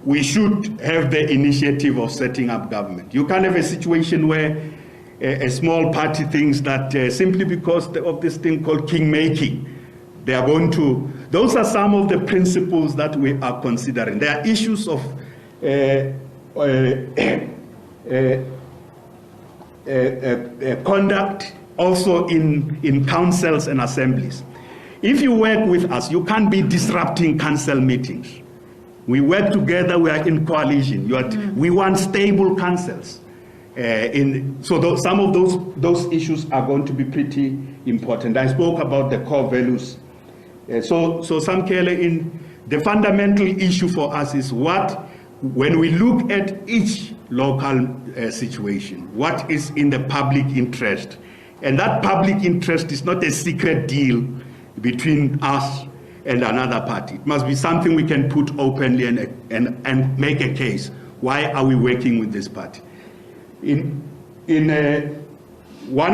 we should have the initiative of setting up government. You can't have a situation where a small party thinks that simply because of this thing called king-making, they are going to. Those are some of the principles that we are considering. There are issues of conduct also in councils and assemblies. If you work with us, you can't be disrupting council meetings. We work together, we are in coalition. We want stable councils. Some of those issues are going to be pretty important. I spoke about the core values. The fundamental issue for us is when we look at each local situation, what is in the public interest? And that public interest is not a secret deal between us and another party. It must be something we can put openly and make a case. Why are we working with this party? One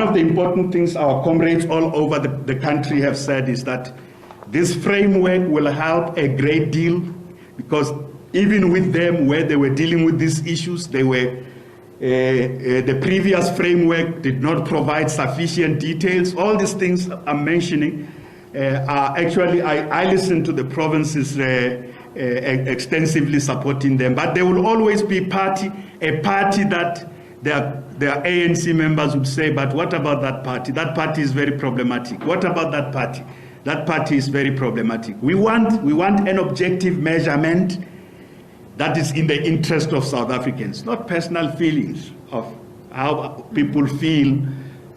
of the important things our comrades all over the country have said is that this framework will help a great deal, because even with them, where they were dealing with these issues, the previous framework did not provide sufficient details. All these things I'm mentioning are actually, I listen to the provinces extensively supporting them, but there will always be a party that their ANC members would say, but what about that party? That party is very problematic. What about that party? That party is very problematic. We want an objective measurement that is in the interest of South Africans, not personal feelings of how people feel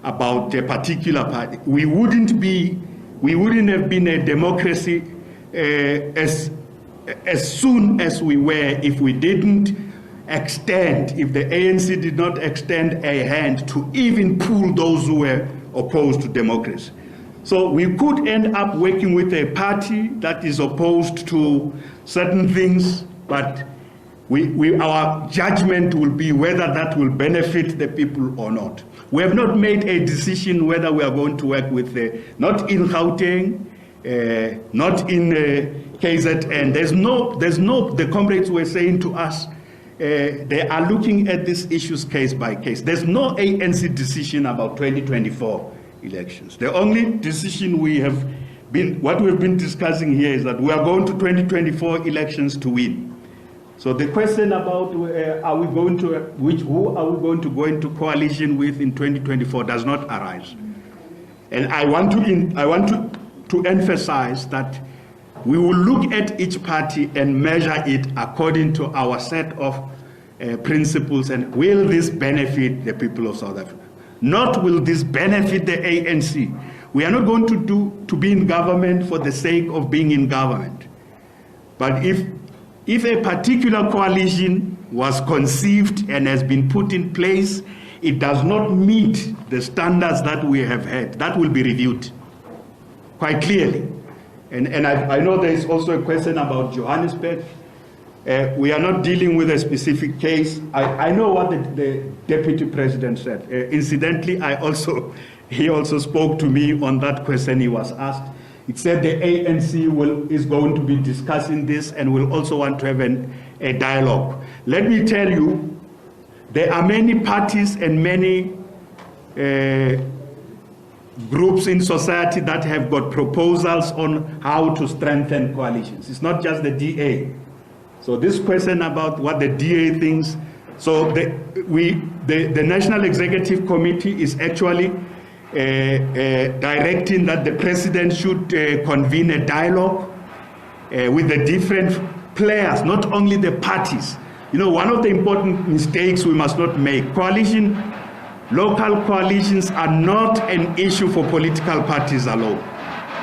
about a particular party. We wouldn't have been a democracy as soon as we were if we didn't extend, if the ANC did not extend a hand to even pull those who were opposed to democracy. So we could end up working with a party that is opposed to certain things, but our judgment will be whether that will benefit the people or not. We have not made a decision whether we are going to work with not in Gauteng, not in KZN. The comrades were saying to us, they are looking at these issues case by case. There's no ANC decision about 2024 elections. The only decision what we've been discussing here is that we are going to 2024 elections to win. So the question about who are we going to go into coalition with in 2024 does not arise. And I want to emphasize that we will look at each party and measure it according to our set of principles, and will this benefit the people of South Africa? Not will this benefit the ANC. We are not going to be in government for the sake of being in government. But if a particular coalition was conceived and has been put in place, it does not meet the standards that we have had, that will be reviewed quite clearly. And I know there is also a question about Johannesburg. We are not dealing with a specific case. I know what the Deputy President said. Incidentally, he also spoke to me on that question he was asked. It said the ANC is going to be discussing this and will also want to have a dialogue. Let me tell you, there are many parties and many groups in society that have got proposals on how to strengthen coalitions. It's not just the DA. So this question about what the DA thinks, so the National Executive Committee is actually directing that the president should convene a dialogue with the different players, not only the parties. You know, one of the important mistakes we must not make, local coalitions are not an issue for political parties alone.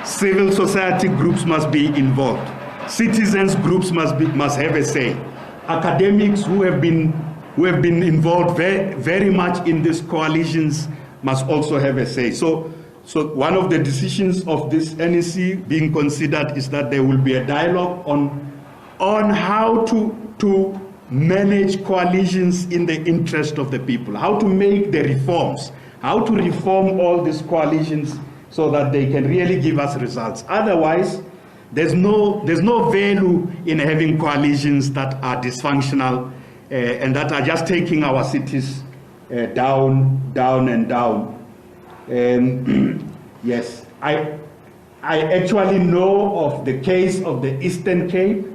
Civil society groups must be involved. Citizens groups must have a say. Academics who have been involved very much in these coalitions must also have a say. So one of the decisions of this NEC being considered is that there will be a dialogue on on how to manage coalitions in the interest of the people, how to make the reforms, how to reform all these coalitions so that they can really give us results. Otherwise, there's no value in having coalitions that are dysfunctional and that are just taking our cities down and down. Yes, I actually know of the case of the Eastern Cape,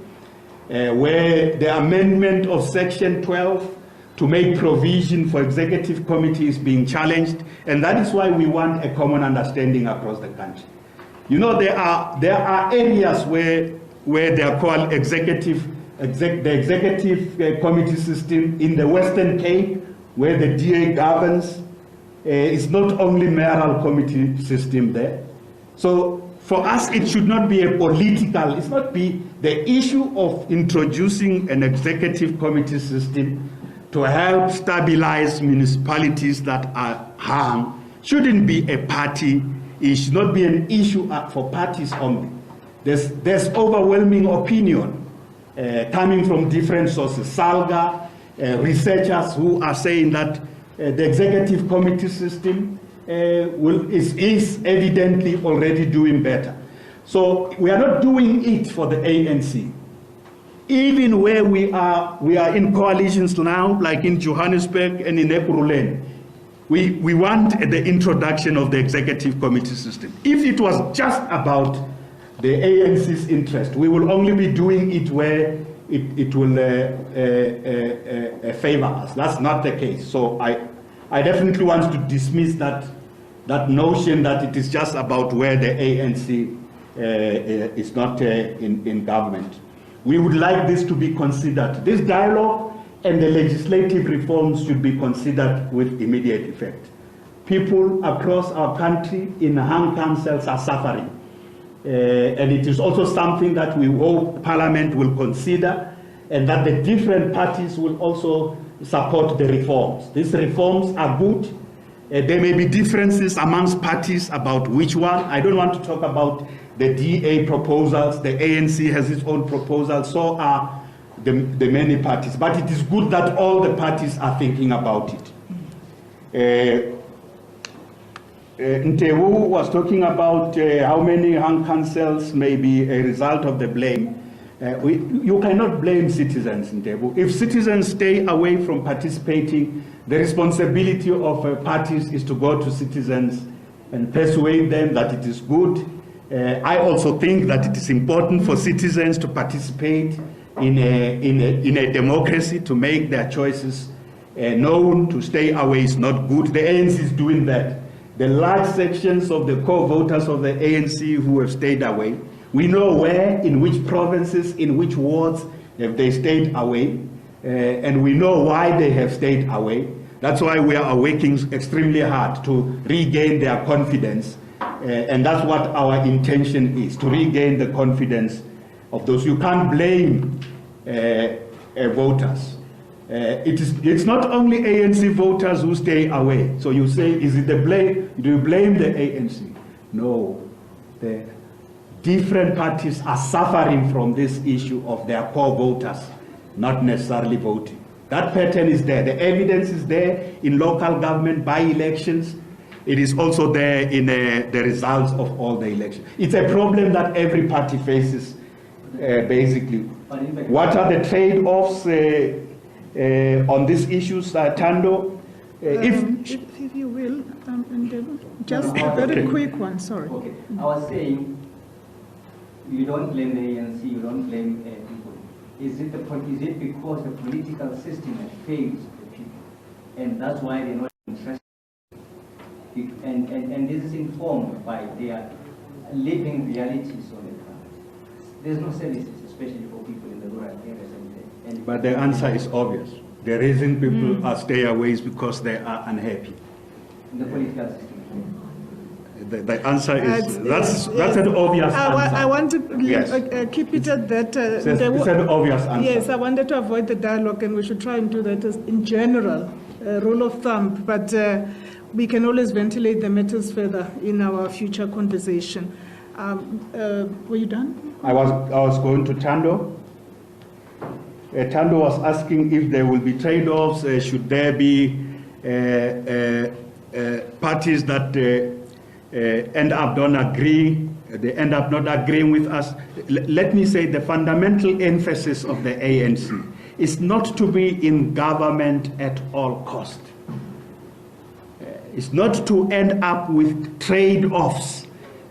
where the amendment of Section 12 to make provision for executive committees being challenged, and that is why we want a common understanding across the country. You know, there are areas where there are the executive committee system in the Western Cape, where the DA governs. It's not only mayoral committee system there. So for us, it should not be a political, it's not be the issue of introducing an executive committee system to help stabilize municipalities that are harmed. Shouldn't be a party, it should not be an issue for parties only. There's overwhelming opinion coming from different sources. SALGA, researchers who are saying that the executive committee system is evidently already doing better. So we are not doing it for the ANC. Even where we are in coalitions now, like in Johannesburg and in Ekurhuleni, we want the introduction of the executive committee system. If it was just about the ANC's interest, we will only be doing it where it will favor us. That's not the case. So I definitely want to dismiss that notion that it is just about where the ANC is not in government. We would like this to be considered. This dialogue and the legislative reforms should be considered with immediate effect. People across our country in hung councils are suffering. And it is also something that we hope Parliament will consider, and that the different parties will also support the reforms. These reforms are good. There may be differences amongst parties about which one. I don't want to talk about the DA proposals. The ANC has its own proposals. So are the many parties. But it is good that all the parties are thinking about it. Ntewu was talking about how many hung councils may be a result of the blame. You cannot blame citizens, Ntewu. If citizens stay away from participating, the responsibility of parties is to go to citizens and persuade them that it is good. I also think that it is important for citizens to participate in a democracy, to make their choices known. To stay away is not good. The ANC is doing that. The large sections of the core voters of the ANC who have stayed away, we know where, in which provinces, in which wards have they stayed away, and we know why they have stayed away. That's why we are working extremely hard to regain their confidence, and that's what our intention is, to regain the confidence of those. You can't blame voters. It's not only ANC voters who stay away. So you say, is it the blame? Do you blame the ANC? No. The different parties are suffering from this issue of their core voters not necessarily voting. That pattern is there. The evidence is there in local government by-elections. It is also there in the results of all the elections. It's a problem that every party faces, basically. What are the trade-offs on these issues, Thando? If you will, just a very quick one, sorry. Okay, I was saying, you don't blame the ANC, you don't blame people. Is it because the political system has failed the people, and that's why they're not interested? And this is informed by their living realities on the ground. There's no services, especially for people in the rural areas. But the answer is obvious. The reason people are stay away is because they are unhappy. In the political system. The answer is, that's an obvious answer. I want to keep it at that. It's an obvious answer. Yes, I wanted to avoid the dialogue, and we should try and do that as in general, rule of thumb. But we can always ventilate the matters further in our future conversation. Were you done? I was going to Thando. Thando was asking if there will be trade-offs. Should there be parties that end up don't agree? They end up not agreeing with us. Let me say the fundamental emphasis of the ANC is not to be in government at all cost. It's not to end up with trade-offs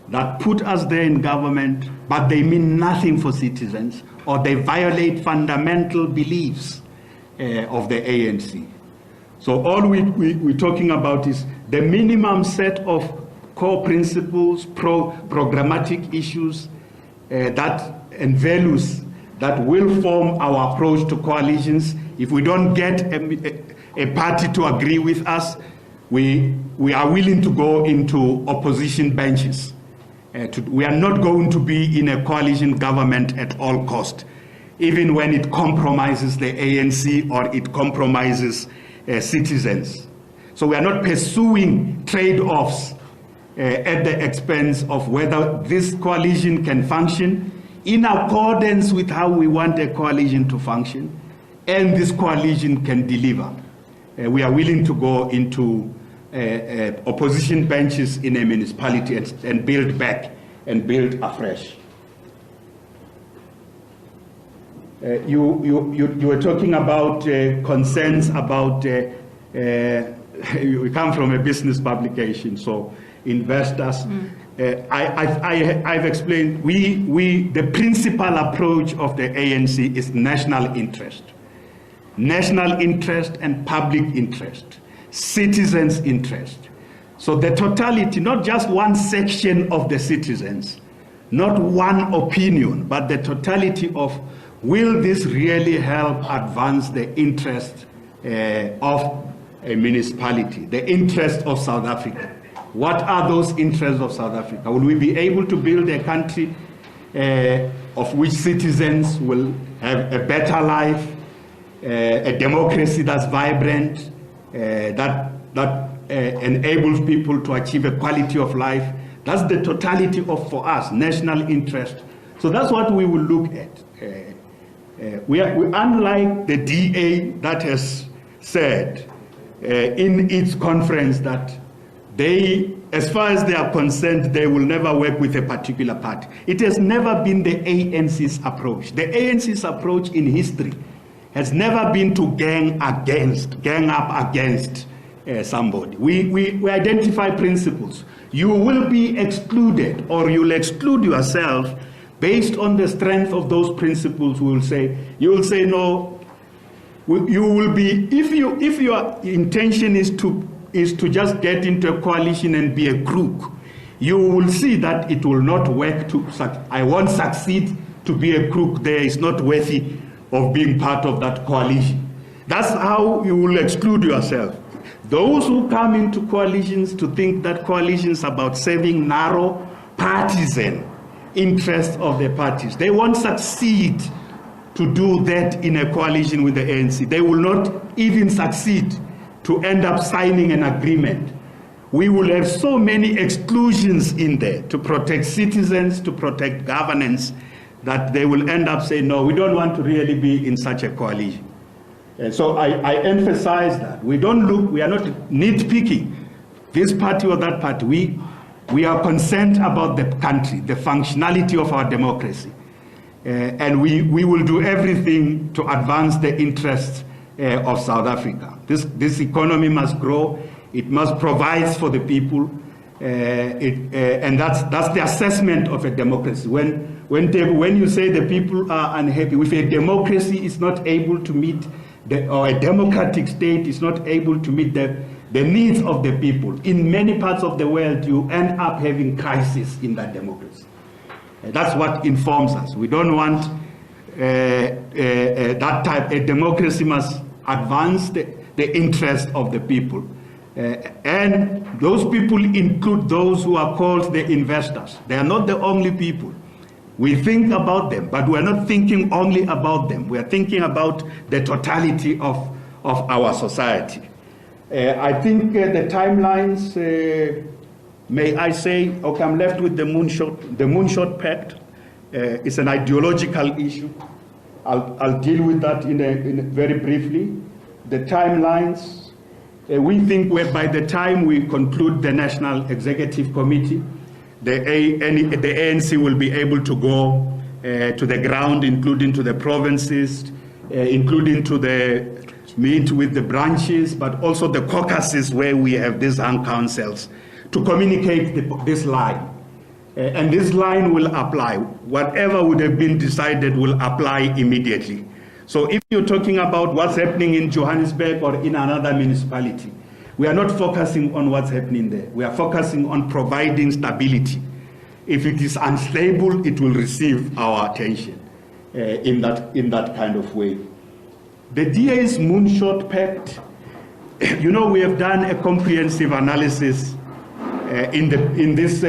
that put us there in government, but they mean nothing for citizens, or they violate fundamental beliefs of the ANC. So all we're talking about is the minimum set of core principles, programmatic issues and values that will form our approach to coalitions. If we don't get a party to agree with us, we are willing to go into opposition benches. We are not going to be in a coalition government at all cost, even when it compromises the ANC or it compromises citizens. So we are not pursuing trade-offs at the expense of whether this coalition can function in accordance with how we want a coalition to function, and this coalition can deliver. We are willing to go into opposition benches in a municipality and build back and build afresh. You were talking about concerns about, we come from a business publication, so investors. I've explained, the principal approach of the ANC is national interest. National interest and public interest, citizens' interest. So the totality, not just one section of the citizens, not one opinion, but the totality of, will this really help advance the interest of a municipality, the interest of South Africa? What are those interests of South Africa? Will we be able to build a country of which citizens will have a better life, a democracy that's vibrant, that enables people to achieve a quality of life? That's the totality of, for us, national interest. So that's what we will look at. We unlike the DA that has said in its conference that they, as far as they are concerned, they will never work with a particular party. It has never been the ANC's approach. The ANC's approach in history has never been to gang up against somebody. We identify principles. You will be excluded, or you'll exclude yourself based on the strength of those principles. You will say no. You will be, if your intention is to just get into a coalition and be a crook, you will see that it will not work. I won't succeed to be a crook there. It's not worthy of being part of that coalition. That's how you will exclude yourself. Those who come into coalitions to think that coalitions are about serving narrow partisan interests of the parties, they won't succeed to do that in a coalition with the ANC. They will not even succeed to end up signing an agreement. We will have so many exclusions in there to protect citizens, to protect governance, that they will end up saying, no, we don't want to really be in such a coalition. And so I emphasize that. We are not nitpicking this party or that party. We are concerned about the country, the functionality of our democracy. And we will do everything to advance the interests of South Africa. This economy must grow. It must provide for the people. And that's the assessment of a democracy. When you say the people are unhappy, if a democracy is not able to meet, or a democratic state is not able to meet the needs of the people, in many parts of the world, you end up having crisis in that democracy. That's what informs us. We don't want that type. A democracy must advance the interest of the people. And those people include those who are called the investors. They are not the only people. We think about them, but we're not thinking only about them. We're thinking about the totality of our society. I think the timelines, may I say, okay, I'm left with the Moonshot Pact. It's an ideological issue. I'll deal with that in very briefly. The timelines, we think by the time we conclude the National Executive Committee, the ANC will be able to go to the ground, including to the provinces, including to meet with the branches, but also the caucuses where we have these hung councils, to communicate this line. And this line will apply. Whatever would have been decided will apply immediately. So if you're talking about what's happening in Johannesburg or in another municipality, we are not focusing on what's happening there. We are focusing on providing stability. If it is unstable, it will receive our attention in that kind of way. The DA's Moonshot Pact, you know, we have done a comprehensive analysis in this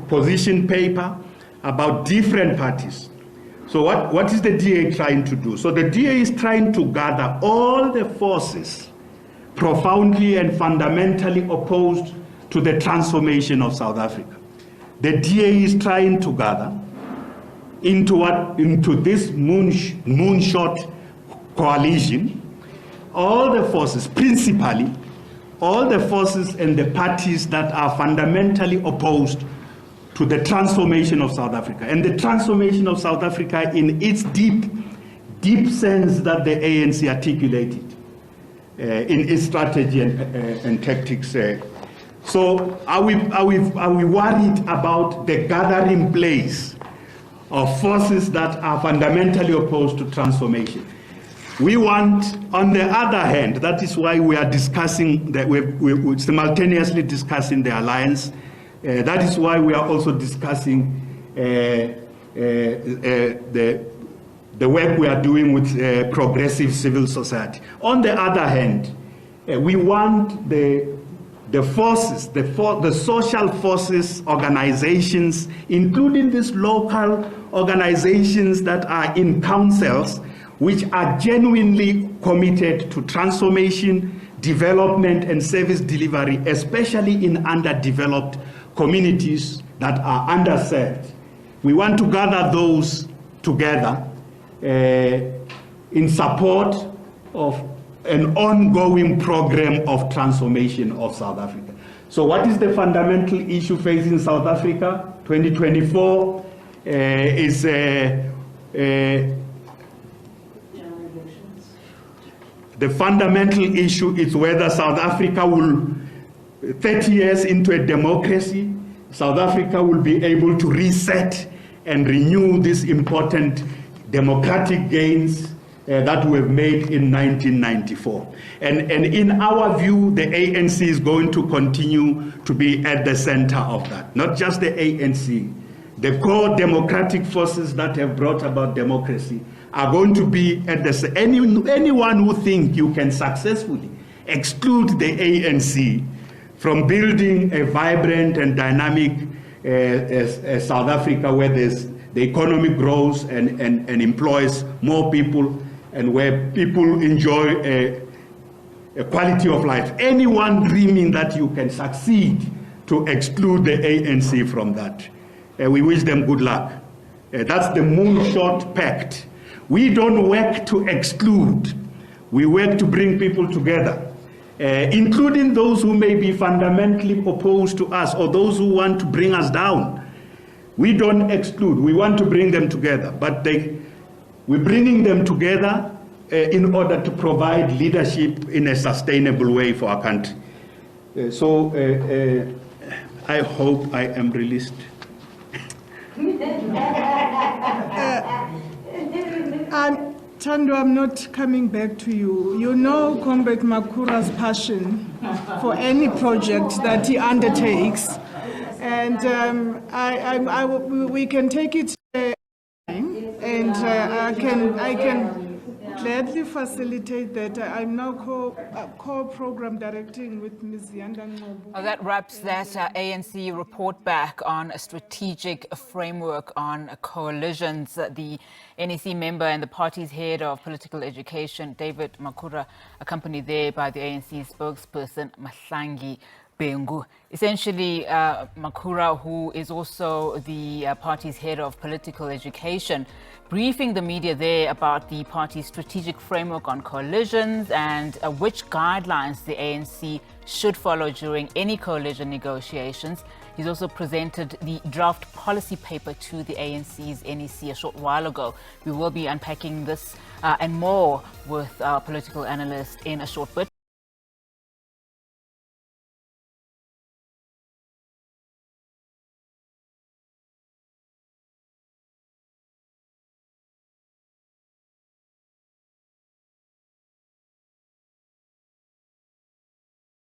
position paper about different parties. So what is the DA trying to do? So the DA is trying to gather all the forces profoundly and fundamentally opposed to the transformation of South Africa. The DA is trying to gather into this moonshot coalition all the forces, principally all the forces and the parties that are fundamentally opposed to the transformation of South Africa. And the transformation of South Africa in its deep sense that the ANC articulated in its strategy and tactics. So are we worried about the gathering place of forces that are fundamentally opposed to transformation? We want, on the other hand, that is why we are discussing, that we're simultaneously discussing the alliance. That is why we are also discussing the work we are doing with progressive civil society. On the other hand, we want the forces, the social forces, organizations, including these local organizations that are in councils, which are genuinely committed to transformation, development, and service delivery, especially in underdeveloped communities that are underserved. We want to gather those together in support of an ongoing program of transformation of South Africa. So what is the fundamental issue facing South Africa? 2024 is the fundamental issue is whether South Africa will, 30 years into a democracy, South Africa will be able to reset and renew these important democratic gains that were made in 1994. And in our view, the ANC is going to continue to be at the center of that. Not just the ANC. The core democratic forces that have brought about democracy are going to be at the anyone who think you can successfully exclude the ANC from building a vibrant and dynamic South Africa where the economy grows and employs more people and where people enjoy a quality of life. Anyone dreaming that you can succeed to exclude the ANC from that, we wish them good luck. That's the Moonshot Pact. We don't work to exclude. We work to bring people together, including those who may be fundamentally opposed to us or those who want to bring us down. We don't exclude. We want to bring them together, but we're bringing them together in order to provide leadership in a sustainable way for our country. I hope I am released. Thando, I'm not coming back to you. You know Comrade Makhura's passion for any project that he undertakes, and we can take it, and I can gladly facilitate that. I'm now co-program directing with Ms. Yanda Ngobu. Well, that wraps that ANC report back on a strategic framework on coalitions. The NEC member and the party's head of political education, David Makhura, accompanied there by the ANC spokesperson, Mahlangi Bengu. Essentially, Makhura, who is also the party's head of political education, briefing the media there about the party's strategic framework on coalitions and which guidelines the ANC should follow during any coalition negotiations. He's also presented the draft policy paper to the ANC's NEC a short while ago. We will be unpacking this and more with our political analyst in a short bit.